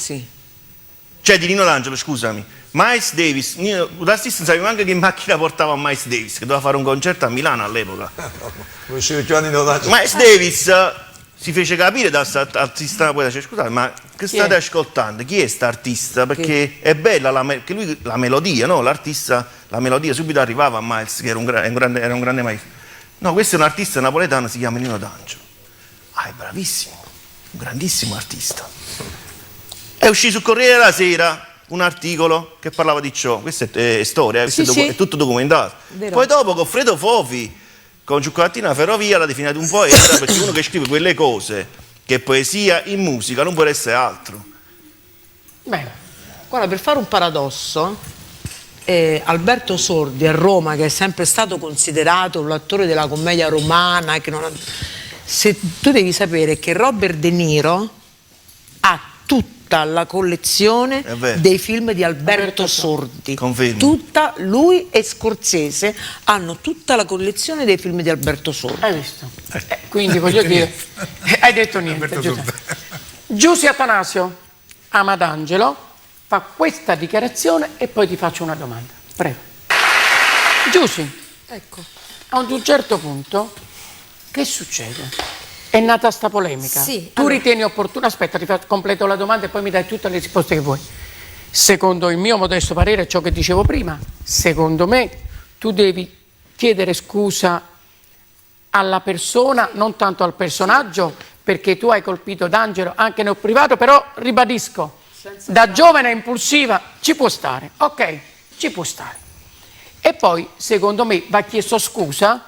cioè di Nino D'Angelo, scusami. Miles Davis, un tassista non sapeva anche che in macchina portava Miles Davis, che doveva fare un concerto a Milano all'epoca. Miles Davis si fece capire da questo artista napoletano, cioè, scusate, ma che state ascoltando? Chi è sta artista? Perché è bella perché lui, la melodia, no? L'artista, la melodia subito arrivava a Miles, che era un grande maestro. No, questo è un artista napoletano, si chiama Nino D'Angelo. Ah, è bravissimo, un grandissimo artista. È uscito sul Corriere della Sera un articolo che parlava di ciò, questa è storia, è tutto documentato. Poi dopo Goffredo Fofi con Cioccolattina Ferrovia l'ha definito un poeta, perché uno che scrive quelle cose, che è poesia in musica, non può essere altro. Bene, guarda, per fare un paradosso, Alberto Sordi a Roma, che è sempre stato considerato l'attore della commedia romana, che non ha... se tu devi sapere che Robert De Niro ha tutta la collezione dei film di Alberto Sordi. Confermo. Tutta, lui e Scorsese hanno tutta la collezione dei film di Alberto Sordi. Hai visto? Quindi voglio dire, hai detto niente. Giussi Atanasio ama D'Angelo, fa questa dichiarazione e poi ti faccio una domanda. Prego. Giussi, ecco, a un certo punto che succede? È nata sta polemica. Sì, tu ritieni opportuno, aspetta, completo la domanda e poi mi dai tutte le risposte che vuoi. Secondo il mio modesto parere, ciò che dicevo prima, secondo me tu devi chiedere scusa alla persona, non tanto al personaggio, perché tu hai colpito D'Angelo anche nel privato, però ribadisco, da giovane impulsiva ci può stare, ok, ci può stare. E poi, secondo me, va chiesto scusa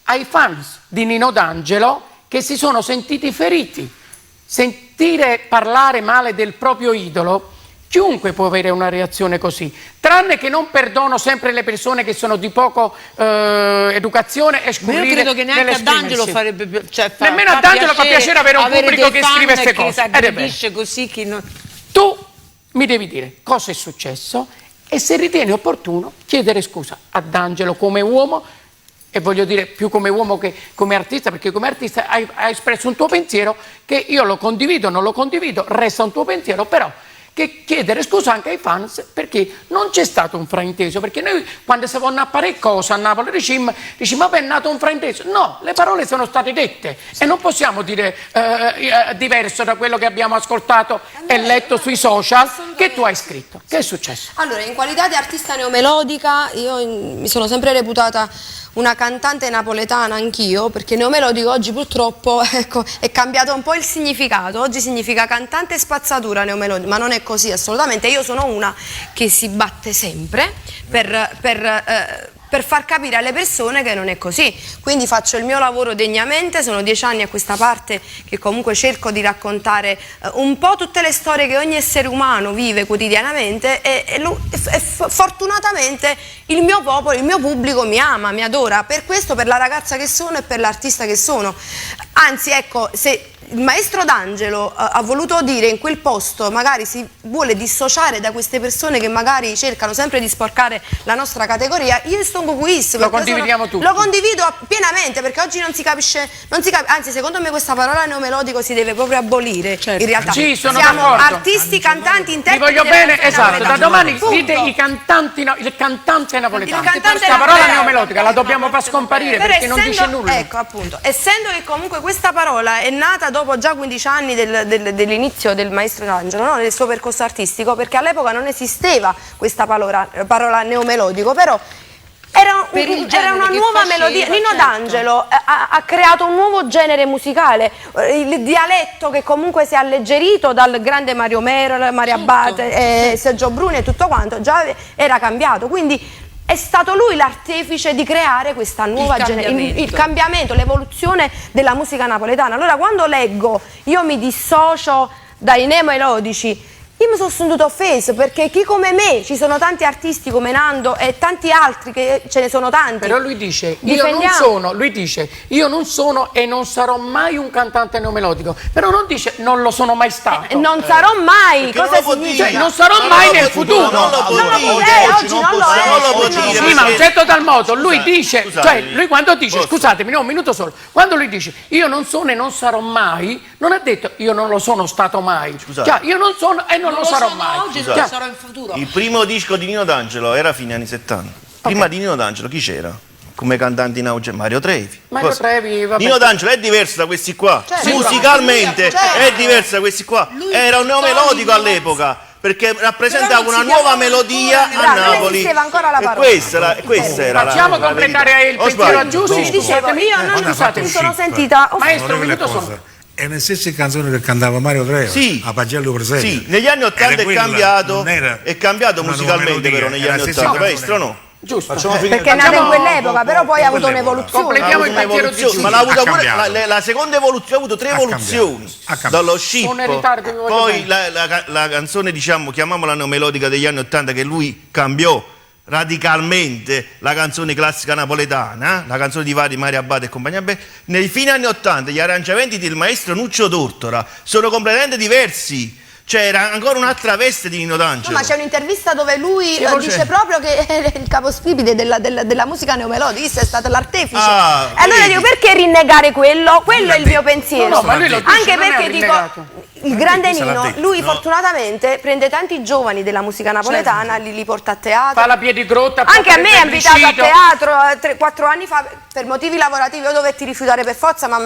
ai fans di Nino D'Angelo che si sono sentiti feriti. Sentire parlare male del proprio idolo, chiunque può avere una reazione così, tranne che non perdono sempre le persone che sono di poco educazione e scurrile. Io credo che neanche a D'Angelo farebbe nemmeno a D'Angelo fa piacere avere un pubblico che scrive queste cose. Così che non... Tu mi devi dire cosa è successo e se ritieni opportuno chiedere scusa a D'Angelo come uomo, e voglio dire più come uomo che come artista, perché come artista hai espresso un tuo pensiero che io lo condivido, non lo condivido, resta un tuo pensiero, però che chiedere scusa anche ai fans perché non c'è stato un frainteso, perché noi quando si vanno a fare cose a Napoli diciamo ma è nato un frainteso. No, le parole sono state dette e non possiamo dire diverso da quello che abbiamo ascoltato e letto sui social che tu hai scritto. Che è successo? Allora, in qualità di artista neomelodica io mi sono sempre reputata una cantante napoletana anch'io, perché neomelodico oggi purtroppo ecco, è cambiato un po' il significato, oggi significa cantante spazzatura neomelodica, ma non è così assolutamente. Io sono una che si batte sempre per far capire alle persone che non è così, quindi faccio il mio lavoro degnamente, sono 10 anni a questa parte che comunque cerco di raccontare un po' tutte le storie che ogni essere umano vive quotidianamente e fortunatamente il mio popolo, il mio pubblico mi ama, mi adora, per questo, per la ragazza che sono e per l'artista che sono. Anzi, ecco, se il maestro D'Angelo ha voluto dire in quel posto, magari si vuole dissociare da queste persone che magari cercano sempre di sporcare la nostra categoria. Io sto con questo, lo condividiamo tutti. Lo condivido pienamente, perché oggi non si capisce, anzi secondo me questa parola neomelodico si deve proprio abolire, in realtà. Sì, sono siamo d'accordo. artisti, cantanti, interpreti. Vi voglio bene, esatto, da domani punto. dite i cantanti, il cantante napoletano. Questa parola neomelodica la dobbiamo far scomparire, perché non dice nulla. Ecco, appunto, essendo che comunque questa parola è nata dopo già 15 anni dell'inizio del maestro D'Angelo, no? Del suo percorso artistico, perché all'epoca non esisteva questa parola neomelodico, però era una nuova melodia. Nino D'Angelo ha creato un nuovo genere musicale, il dialetto che comunque si è alleggerito dal grande Mario Mero, Mario Abbate, Sergio Bruni e tutto quanto, già era cambiato, quindi è stato lui l'artefice di creare questa nuova il cambiamento, l'evoluzione della musica napoletana. Allora quando leggo io mi dissocio dai neomelodici, io mi sono sentito offesa, perché chi come me, ci sono tanti artisti come Nando e tanti altri, che ce ne sono tanti. Però lui dice, io non sono e non sarò mai un cantante neomelodico. Però non dice, non lo sono mai stato. Non sarò mai, cosa significa? Cioè, non sarò mai nel futuro. Non lo può dire. Sì, ma in un certo tal modo, lui dice, cioè lui quando dice, scusatemi, no, un minuto solo, quando lui dice, io non sono e non sarò mai, non ha detto, io non lo sono stato mai. Già, io non sono e non lo sarò mai. Oggi, non lo sarò in futuro. Il primo disco di Nino D'Angelo era fine anni 70. Prima di Nino D'Angelo chi c'era? Come cantante in auge? Mario Trevi. Nino D'Angelo è diverso da questi qua. Musicalmente è diverso da questi qua. Era un neomelodico all'epoca, perché rappresentava una nuova melodia a Napoli. Non esisteva ancora la parola. E questa era Facciamo completare il pensiero a Giussi. Scusatemi, io non mi sono sentita. Maestro, un minuto solo. È nelle stesse canzoni che cantava Mario Trevi, a Pagello presente. Sì, negli anni 80 è cambiato musicalmente, però negli anni 80, maestro, no? Giusto, perché è nato in quell'epoca, però poi ha avuto un'evoluzione. Completiamo il pensiero di Giussi. Ma l'ha avuto pure la seconda evoluzione, ha avuto 3 evoluzioni. Dallo scippo, poi la canzone, diciamo, chiamiamola neomelodica degli anni 80, che lui cambiò radicalmente la canzone classica napoletana, la canzone di Mario Abbate e compagnia bella. Nei fine anni 80 gli arrangiamenti del maestro Nuccio Tortora sono completamente diversi. C'era ancora un'altra veste di Nino D'Angelo. No, ma c'è un'intervista dove lui dice proprio che è il capospipite della musica neomelodica, è stato l'artefice. E allora dico, perché rinnegare quello? Quello è il mio pensiero. No, ma lui lo dice, anche non perché dico, il grande Nino, lui fortunatamente prende tanti giovani della musica napoletana, li porta a teatro. Fa la piedigrotta. Anche a me ha invitato a teatro 4 anni fa, per motivi lavorativi. Io dovetti rifiutare per forza, ma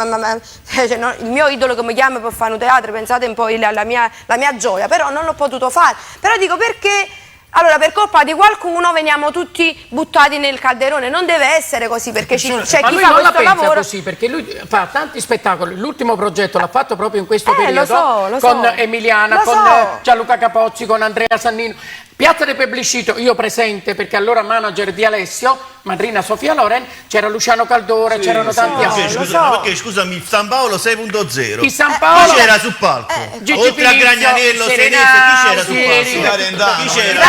cioè, no, il mio idolo che mi chiama per fare un teatro, pensate un po' la mia gioia, però non l'ho potuto fare. Però dico, perché allora per colpa di qualcuno veniamo tutti buttati nel calderone? Non deve essere così, perché c'è chi fa questo lavoro così, perché lui fa tanti spettacoli. L'ultimo progetto l'ha fatto proprio in questo periodo, lo con so. Emiliana, con Gianluca Capozzi, con Andrea Sannino. Piazza del Plebiscito, io presente, perché allora manager di Alessio, madrina Sofia Loren, c'era Luciano Caldore, c'erano tanti altri. Perché scusami, San Paolo 6.0. Chi San Paolo? Chi c'era sul palco? Oltre a Gragnanello, Senese, chi c'era sul palco? Chi c'era?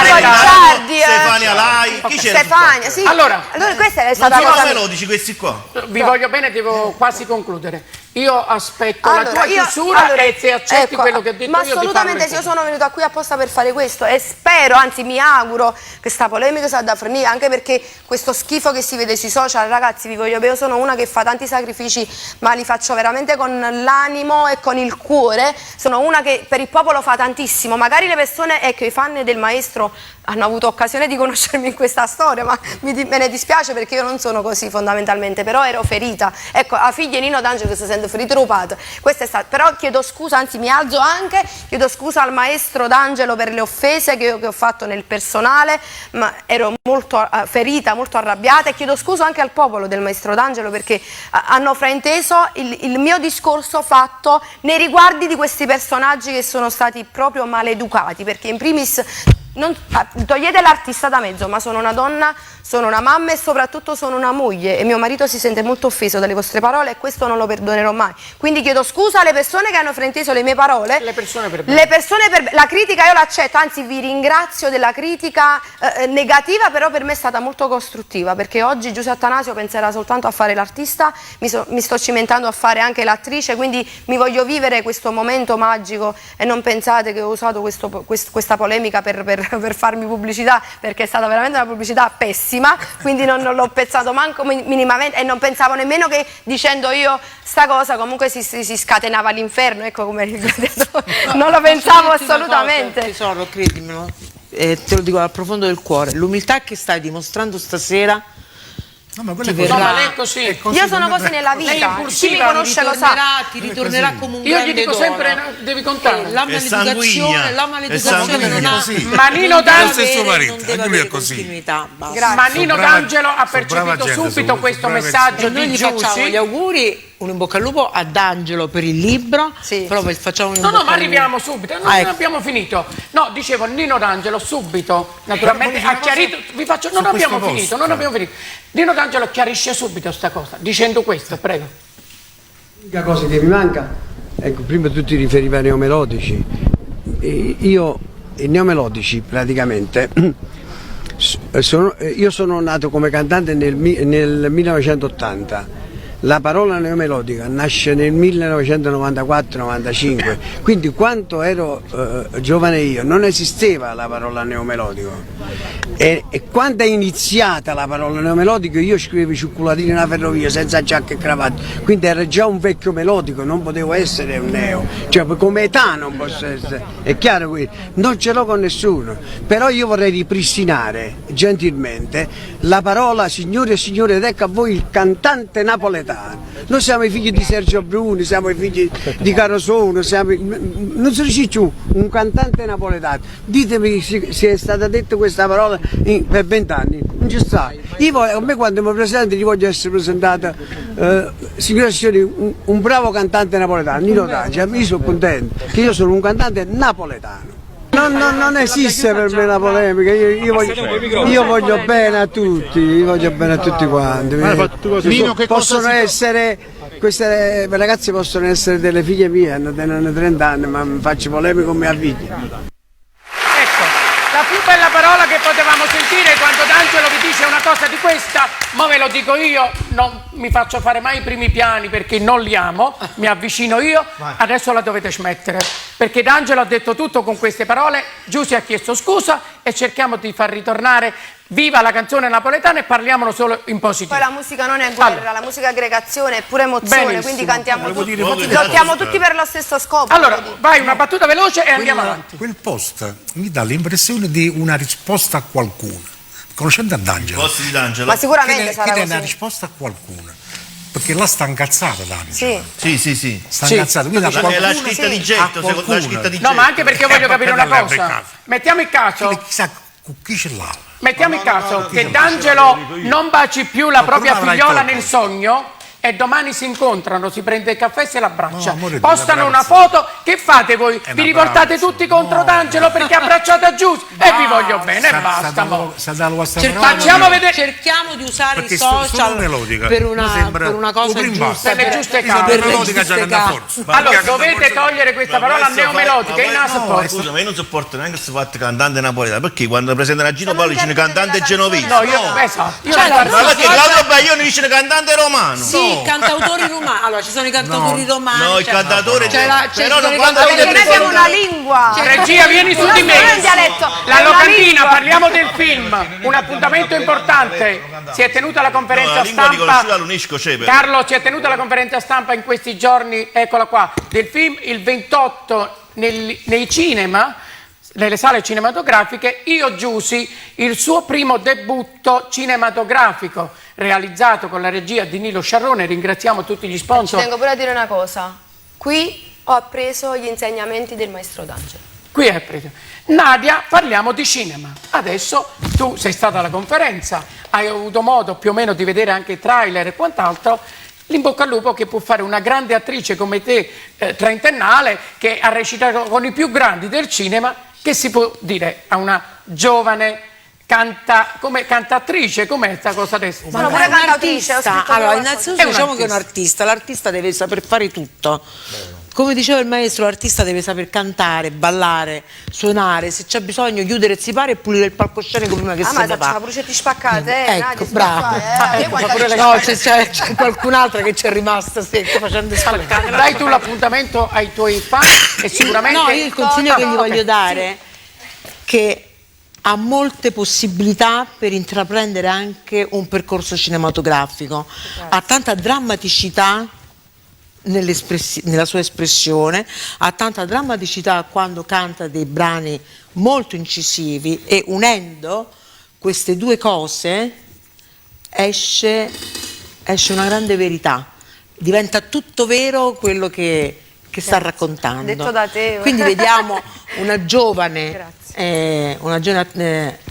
Stefania Lai, chi c'era? Stefania, sì. Allora questa è stata cosa melodici questi qua. Vi voglio bene, devo quasi concludere. Io aspetto la tua chiusura e se accetti quello che ho detto ma io assolutamente sì, io sono venuta qui apposta per fare questo e spero, anzi mi auguro che sta polemica sia da fornire, anche perché questo schifo che si vede sui social, ragazzi, vi voglio bene, io sono una che fa tanti sacrifici, ma li faccio veramente con l'animo e con il cuore, sono una che per il popolo fa tantissimo. Magari le persone, ecco, i fan del maestro hanno avuto occasione di conoscermi in questa storia, ma me ne dispiace, perché io non sono così fondamentalmente, però ero ferita. Ecco, a figlia Nino D'Angelo che si sente ferito rubato. Questo è stato, però chiedo scusa, anzi mi alzo anche, chiedo scusa al maestro D'Angelo per le offese che ho fatto nel personale, ma ero molto ferita, molto arrabbiata, e chiedo scusa anche al popolo del maestro D'Angelo, perché hanno frainteso il mio discorso fatto nei riguardi di questi personaggi che sono stati proprio maleducati, perché in primis togliete l'artista da mezzo, ma sono una donna, sono una mamma e soprattutto sono una moglie e mio marito si sente molto offeso dalle vostre parole e questo non lo perdonerò mai. Quindi chiedo scusa alle persone che hanno frainteso le mie parole. Le persone per la critica io l'accetto, anzi vi ringrazio della critica negativa, però per me è stata molto costruttiva, perché oggi Giuseppe Attanasio penserà soltanto a fare l'artista, mi sto cimentando a fare anche l'attrice, quindi mi voglio vivere questo momento magico e non pensate che ho usato questa polemica per farmi pubblicità, perché è stata veramente una pubblicità pessima, quindi non l'ho pensato manco minimamente e non pensavo nemmeno che dicendo io sta cosa comunque si scatenava l'inferno, ecco come il gladiatore. Non lo pensavo assolutamente. Tesoro, credimelo, te lo dico dal profondo del cuore, l'umiltà che stai dimostrando stasera ti verrà. Ma lei è così. Io sono così nella vita, chi mi conosce lo sa. Ti ritornerà come un io grande gli dico dono. sempre devi contare. La maleducazione non ha ma Nino D'Angelo lui è così. Ma Nino D'Angelo ha percepito subito questo messaggio noi di gli facciamo gli auguri, un in bocca al lupo ad Angelo per il libro, però facciamo un ma arriviamo subito, non abbiamo finito. No, dicevo Nino D'Angelo subito, naturalmente ha chiarito, vi faccio, non abbiamo finito. Nino D'Angelo chiarisce subito sta cosa, dicendo questo, prego. L'unica cosa che mi manca, ecco, prima tu ti riferivi ai neomelodici, io i neomelodici praticamente, io sono nato come cantante nel 1980. La parola neomelodica nasce nel 1994-95, quindi quando ero giovane io non esisteva la parola neomelodico e quando è iniziata la parola neomelodico io scrivevo i cioccolatini nella ferrovia senza giacca e cravatta, quindi era già un vecchio melodico, non potevo essere un neo, cioè come età non posso essere, è chiaro, quindi non ce l'ho con nessuno, però io vorrei ripristinare gentilmente la parola signore e signore ed ecco a voi il cantante napoletano. Noi siamo i figli di Sergio Bruni, siamo i figli di Carosono, non si dice più un cantante napoletano. Ditemi se è stata detta questa parola per 20 anni, non ci sta. A me quando mi presento gli voglio essere presentata, signore e signori, un bravo cantante napoletano, Nino D'Angelo, io sono contento che io sono un cantante napoletano. Non esiste per me la polemica, io voglio bene a tutti, quanti. Possono essere, queste ragazze possono essere delle figlie mie, hanno 30 anni, ma mi faccio polemica con mia figlia. Ecco, la più bella parola che potevamo sentire quando D'Angelo vi dice una cosa di questa, ma ve lo dico io, non mi faccio fare mai i primi piani perché non li amo, mi avvicino io, adesso la dovete smettere, perché D'Angelo ha detto tutto con queste parole, Giussi ha chiesto scusa e cerchiamo di far ritornare viva la canzone napoletana e parliamolo solo in positivo. Poi la musica non è guerra, la musica è aggregazione, è pure emozione, benissimo, quindi cantiamo tutti, lottiamo tutti per lo stesso scopo. Allora, vai una battuta veloce e andiamo avanti. Quel post mi dà l'impressione di una risposta a qualcuno. Conoscendo D'Angelo, ma sicuramente sarà così. Così. Una risposta a qualcuno, perché là sta incazzata D'Angelo. Sì. Sta incazzata. Quindi è la scritta di getto, secondo la scritta di getto. No, ma anche perché voglio capire una cosa. Mettiamo il caso. Chissà chi ce l'ha. Mettiamo il caso che D'Angelo non baci più la propria figliola nel sogno e domani si incontrano, si prende il caffè e se l'abbraccia. Postano una foto, che fate voi? Vi rivoltate tutti contro D'Angelo perché ha abbracciato a Giussi e vi voglio bene e basta. Facciamo vedere. Cerchiamo di usare i social per una cosa giusta. Per le giuste cause. Allora dovete togliere questa parola neomelodica in naso. Scusa, ma io non sopporto neanche questo fatto cantante napoletano, perché quando presentano a Gino Paolo dicono cantante genovese? No, esatto. Ma perché l'altro Baglione dice cantante romano? Sì, cantautori romani. Allora, ci sono i cantautori romani. No, il cantatore però non abbiamo una lingua. Regia, vieni su di me. La Locandina, parliamo del film. Un appuntamento importante. Si è tenuta la conferenza stampa. Carlo, si è tenuta la conferenza stampa in questi giorni, eccola qua, del film il 28 nei cinema, nelle sale cinematografiche, Io Giussi, il suo primo debutto cinematografico, realizzato con la regia di Nilo Sciarrone. Ringraziamo tutti gli sponsor. Tengo pure a dire una cosa, qui ho appreso gli insegnamenti del maestro D'Angelo. Qui è appreso. Nadia, parliamo di cinema. Adesso tu sei stata alla conferenza, hai avuto modo più o meno di vedere anche trailer e quant'altro. In bocca al lupo, che può fare una grande attrice come te, trentennale, che ha recitato con i più grandi del cinema. Che si può dire a una giovane come cantatrice, com'è questa cosa adesso? Sono pure cantatrice, ho scritto Allora, due innanzitutto diciamo che è un artista, l'artista deve saper fare tutto. Come diceva il maestro, l'artista deve saper cantare, ballare, suonare, se c'è bisogno chiudere il sipare e pulire il palcoscenico prima che se ma ne facciamo va. pure certi spaccate, Ecco, bravo. No, c'è qualcun'altra che c'è rimasta secca facendo spaccate. Dai tu l'appuntamento ai tuoi fan e sicuramente... No, io il consiglio che gli voglio dare è che ha molte possibilità per intraprendere anche un percorso cinematografico, ha tanta drammaticità nella sua espressione, ha tanta drammaticità quando canta dei brani molto incisivi e unendo queste due cose esce una grande verità, diventa tutto vero quello che sta raccontando. Detto da te. Quindi vediamo una giovane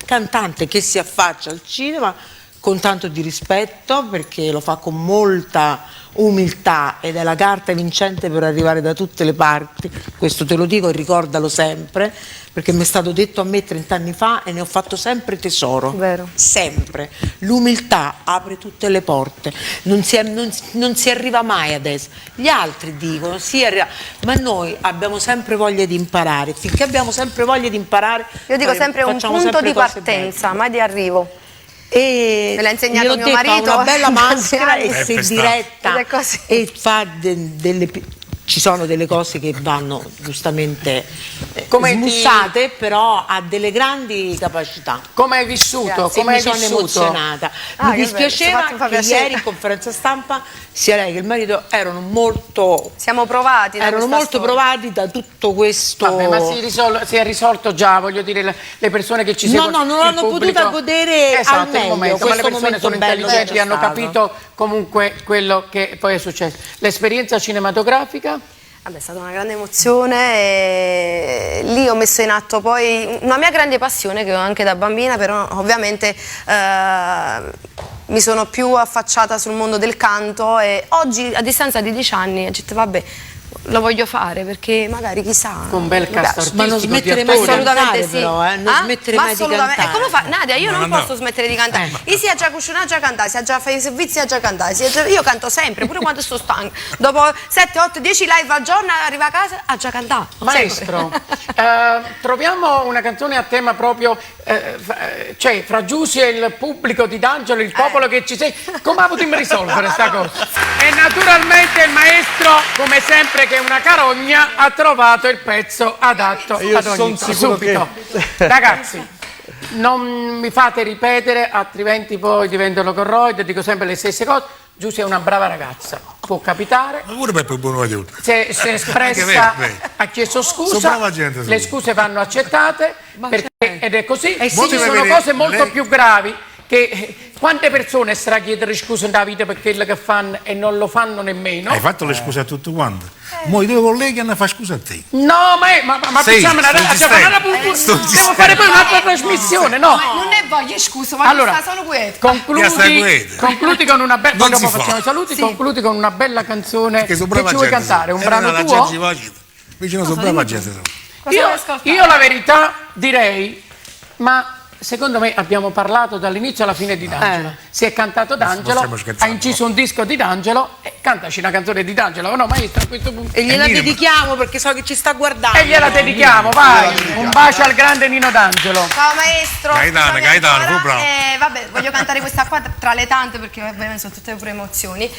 cantante che si affaccia al cinema con tanto di rispetto, perché lo fa con molta umiltà ed è la carta vincente per arrivare da tutte le parti. Questo te lo dico e ricordalo sempre, perché mi è stato detto a me 30 anni fa e ne ho fatto sempre tesoro. Vero. Sempre. L'umiltà apre tutte le porte, non si arriva mai adesso. Gli altri dicono si arriva, ma noi abbiamo sempre voglia di imparare. Finché abbiamo sempre voglia di imparare, Io dico sempre un punto di partenza, mai di arrivo. E me l'ha insegnato mio marito. Ha una bella maschera e Sempre si diretta e fa ci sono delle cose che vanno giustamente smussate, però ha delle grandi capacità. Come hai vissuto? Come mi hai sono vissuto? emozionata. Mi dispiaceva che ieri in conferenza stampa sia lei che il marito erano molto provati da tutto questo. Vabbè, ma si è risolto già, voglio dire, le persone che ci seguono. No, non l'hanno potuta godere al meglio. Ma le persone sono intelligenti, hanno capito comunque quello che poi è successo. L'esperienza cinematografica? Vabbè, è stata una grande emozione e lì ho messo in atto poi una mia grande passione che ho anche da bambina, però ovviamente mi sono più affacciata sul mondo del canto e oggi a distanza di 10 anni ho detto vabbè, lo voglio fare perché magari chissà. Con un bel cast artistico. Ma non smettere mai di cantare, però, non smettere mai di cantare. E come fa? Nadia, io non posso smettere di cantare. Io si è già cucinato, a già cantare, si è già fatto i servizi, a già cantare. Io canto sempre, pure quando sto stanca. Dopo 7, 8, 10 live al giorno, arrivo a casa, a già cantare. Maestro, troviamo una canzone a tema proprio, cioè fra Giussi e il pubblico di D'Angelo, il popolo che ci sei. Come potremmo risolvere questa cosa? E naturalmente il maestro, come sempre che è una carogna, ha trovato il pezzo adatto ad ogni subito. Ragazzi, non mi fate ripetere, altrimenti poi divento logorroide, dico sempre le stesse cose. Giussi è una brava ragazza, può capitare. Ma pure Peppe Buono si è espressa, ha chiesto scusa, le scuse vanno accettate ed è così. Ci sono cose molto più gravi. Che quante persone starà a chiedere scusa nella vita per quello che fanno e non lo fanno nemmeno? Hai fatto le scuse a tutti quanti. Mo' i due colleghi hanno fatto scusa a te. No, ma facciamo devo fare poi un'altra trasmissione, no? Non ne voglio scusa, ma allora, sta solo questo. Concludi con una bella. Poi dopo facciamo i saluti, concludi con una bella canzone che ci vuoi cantare, un brano tuo? Vicino sono brava gente. Io la verità direi, ma secondo me abbiamo parlato dall'inizio alla fine di D'Angelo. Si è cantato D'Angelo, ha inciso un disco di D'Angelo e cantaci una canzone di D'Angelo, no maestro a questo punto? E gliela dedichiamo perché so che ci sta guardando. E gliela dedichiamo, vai! Un bacio al grande Nino D'Angelo. Ciao maestro. Gaetano, fu bravo. Vabbè, voglio cantare questa qua tra le tante perché ovviamente sono tutte pure emozioni.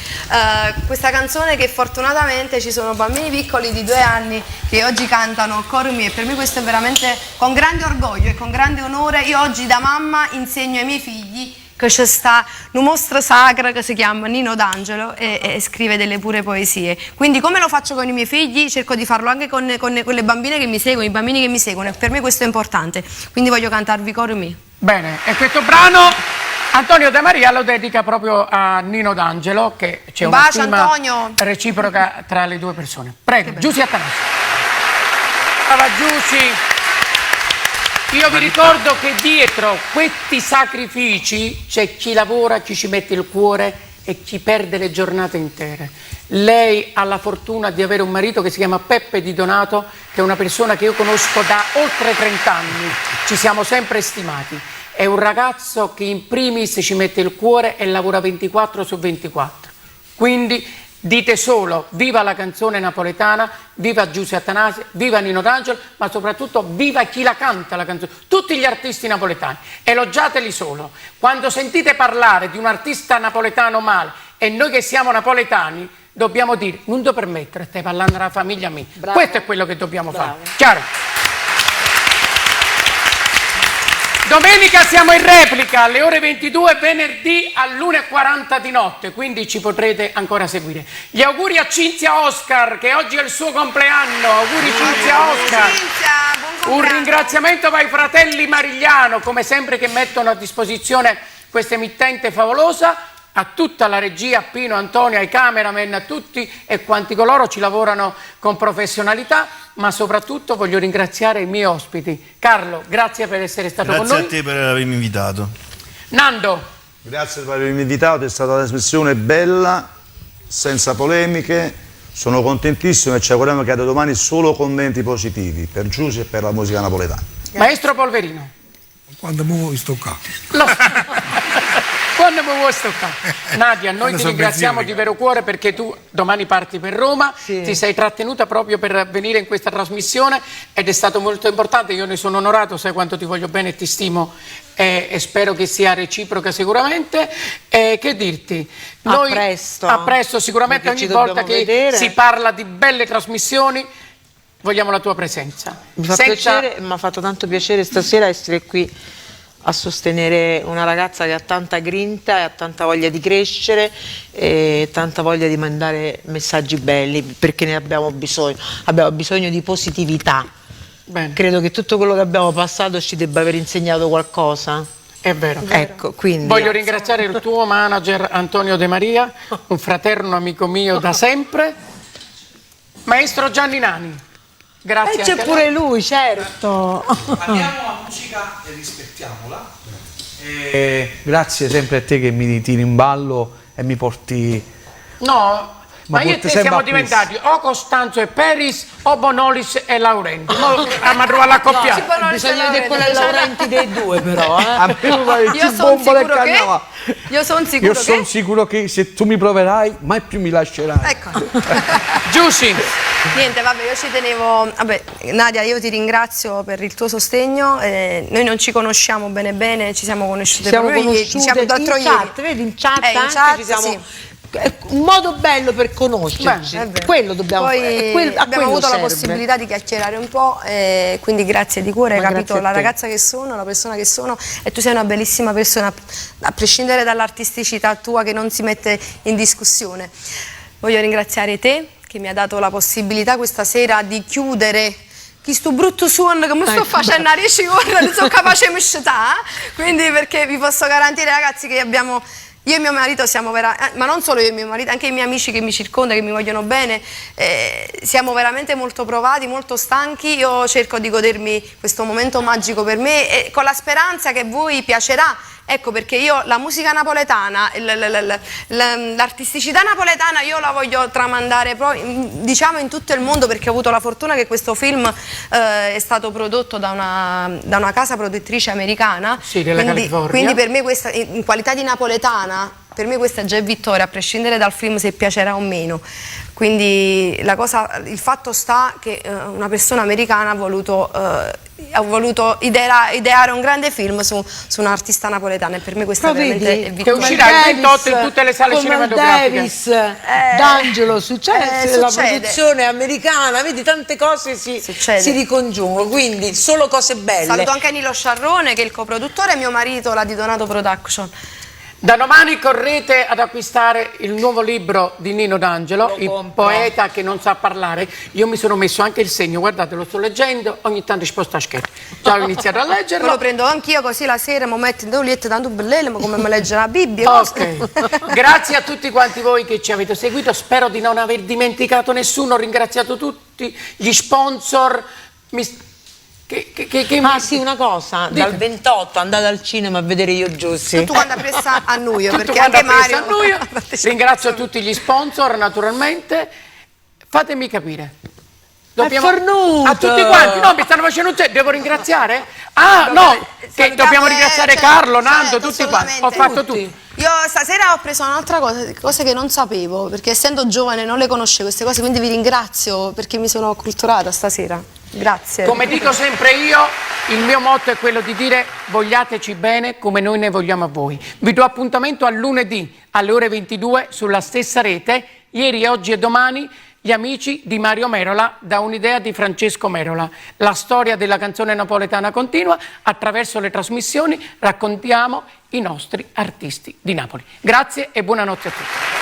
Questa canzone che fortunatamente ci sono bambini piccoli di 2 anni che oggi cantano Coro mio e per me questo è veramente con grande orgoglio e con grande onore. Io oggi da mamma insegno ai miei figli che c'è sta un mostro sacro che si chiama Nino D'Angelo e scrive delle pure poesie. Quindi come lo faccio con i miei figli, cerco di farlo anche con le bambine che mi seguono, i bambini che mi seguono e per me questo è importante. Quindi voglio cantarvi Coro mio. Bene, e questo brano Antonio De Maria lo dedica proprio a Nino D'Angelo, che c'è una stima reciproca tra le due persone. Prego, Giussi Attanasio. Brava Giussi. Io vi ricordo che dietro questi sacrifici c'è chi lavora, chi ci mette il cuore e chi perde le giornate intere. Lei ha la fortuna di avere un marito che si chiama Peppe Di Donato, che è una persona che io conosco da oltre 30 anni, ci siamo sempre stimati. è un ragazzo che in primis ci mette il cuore e lavora 24 su 24. Quindi dite solo viva la canzone napoletana, viva Giusy Attanasio, viva Nino D'Angelo, ma soprattutto viva chi la canta la canzone, tutti gli artisti napoletani, elogiateli solo. Quando sentite parlare di un artista napoletano male e noi che siamo napoletani dobbiamo dire non ti permettere, stai parlando della famiglia mia. Bravo. Questo è quello che dobbiamo fare, chiaro? Domenica siamo in replica alle ore 22, venerdì all'1:40 di notte, quindi ci potrete ancora seguire. Gli auguri a Cinzia Oscar, che oggi è il suo compleanno. Auguri Cinzia Oscar. Un ringraziamento ai fratelli Marigliano, come sempre, che mettono a disposizione questa emittente favolosa, a tutta la regia, a Pino, Antonio, ai cameraman, a tutti e quanti coloro ci lavorano con professionalità, ma soprattutto voglio ringraziare i miei ospiti. Carlo, grazie per essere stato con noi. Grazie a te per avermi invitato. Nando. Grazie per avermi invitato, è stata una trasmissione bella, senza polemiche, sono contentissimo e ci auguriamo che da domani solo commenti positivi per Giusy e per la musica napoletana. Maestro Polverino. Quando mi vuoi stoccare? Quando mi vuoi stoccare? Nadia, noi ti ringraziamo di vero cuore perché tu domani parti per Roma, ti sei trattenuta proprio per venire in questa trasmissione ed è stato molto importante, io ne sono onorato, sai quanto ti voglio bene e ti stimo e spero che sia reciproca sicuramente. Che dirti? Noi, a presto sicuramente, ogni volta che si parla di belle trasmissioni vogliamo la tua presenza. Mi fa piacere, mi ha fatto tanto piacere stasera essere qui a sostenere una ragazza che ha tanta grinta e ha tanta voglia di crescere e tanta voglia di mandare messaggi belli, perché ne abbiamo bisogno di positività. Bene. Credo che tutto quello che abbiamo passato ci debba aver insegnato qualcosa. È vero. Ecco, quindi voglio ringraziare il tuo manager Antonio De Maria, un fraterno amico mio da sempre, maestro Gianni Nani. Grazie. E c'è pure lui, certo. Andiamo a musica e rispettiamola. Grazie sempre a te che mi tiri in ballo e mi porti. No, ma io e te siamo diventati o Costanzo e Peris o Bonolis e Laurenti. Ma trovare la coppia. No, bisogna vedere quella Laurenti dei due, però. Io sono sicuro che se tu mi proverai mai più mi lascerai. Ecco. Giusy. Niente, vabbè, io ci tenevo. Vabbè, Nadia, io ti ringrazio per il tuo sostegno. Noi non ci conosciamo bene, ci siamo conosciute proprio ieri. Ci siamo l'altro ieri. Chat, vedi, in chat anche ci siamo. Sì. È un modo bello per conoscerci. Quello dobbiamo fare. Abbiamo avuto la possibilità di chiacchierare un po', quindi grazie di cuore, hai capito la ragazza che sono, la persona che sono, e tu sei una bellissima persona, a prescindere dall'artisticità tua che non si mette in discussione. Voglio ringraziare te che mi ha dato la possibilità questa sera di chiudere questo brutto suono che mi sto facendo a 10 ore, non sono capace di sciutare, quindi perché vi posso garantire, ragazzi, che abbiamo. Io e mio marito siamo veramente, ma non solo io e mio marito, anche i miei amici che mi circondano, che mi vogliono bene, siamo veramente molto provati, molto stanchi. Io cerco di godermi questo momento magico per me e con la speranza che a voi piacerà. Ecco perché io la musica napoletana, l'artisticità napoletana io la voglio tramandare diciamo in tutto il mondo, perché ho avuto la fortuna che questo film è stato prodotto da una casa produttrice americana, sì, della California. Quindi per me questa, in qualità di napoletana, per me questa è già vittoria, a prescindere dal film se piacerà o meno. Quindi il fatto sta che una persona americana ha voluto ideare un grande film su un'artista napoletana, e per me questa è veramente vittoria. Che uscirà il 28 in tutte le sale cinematografiche. Davis, D'Angelo, succede la produzione americana, vedi, tante cose si ricongiungono, quindi solo cose belle. Saluto anche Nilo Sciarrone, che è il coproduttore, e mio marito, la di Donato Production. Da domani correte ad acquistare il nuovo libro di Nino D'Angelo, il poeta che non sa parlare. Io mi sono messo anche il segno, guardate, lo sto leggendo, ogni tanto ci sposto a scherzo. Già ho iniziato a leggerlo. Lo prendo anch'io, così la sera mi metto in un letto tanto bellissimo come me legge la Bibbia. Ok. Grazie a tutti quanti voi che ci avete seguito, spero di non aver dimenticato nessuno, ho ringraziato tutti gli sponsor. Sì, una cosa, dal 28 andate al cinema a vedere Io Giusy. Tutto quanto presa a Nuio, perché anche Mario ringrazio tutti gli sponsor, naturalmente. Fatemi capire, Dobbiamo... Fornuto! A tutti quanti, no, mi stanno facendo un gesto, devo ringraziare? Ah, no, che dobbiamo ringraziare Carlo, Nando, tutti quanti, ho fatto tutto. Io stasera ho preso un'altra cosa, cose che non sapevo, perché essendo giovane non le conoscevo queste cose, quindi vi ringrazio perché mi sono acculturata stasera. Grazie. Come dico sempre io, il mio motto è quello di dire vogliateci bene come noi ne vogliamo a voi. Vi do appuntamento a lunedì alle ore 22 sulla stessa rete, ieri, oggi e domani, gli amici di Mario Merola, da un'idea di Francesco Merola. La storia della canzone napoletana continua, attraverso le trasmissioni raccontiamo i nostri artisti di Napoli. Grazie e buonanotte a tutti.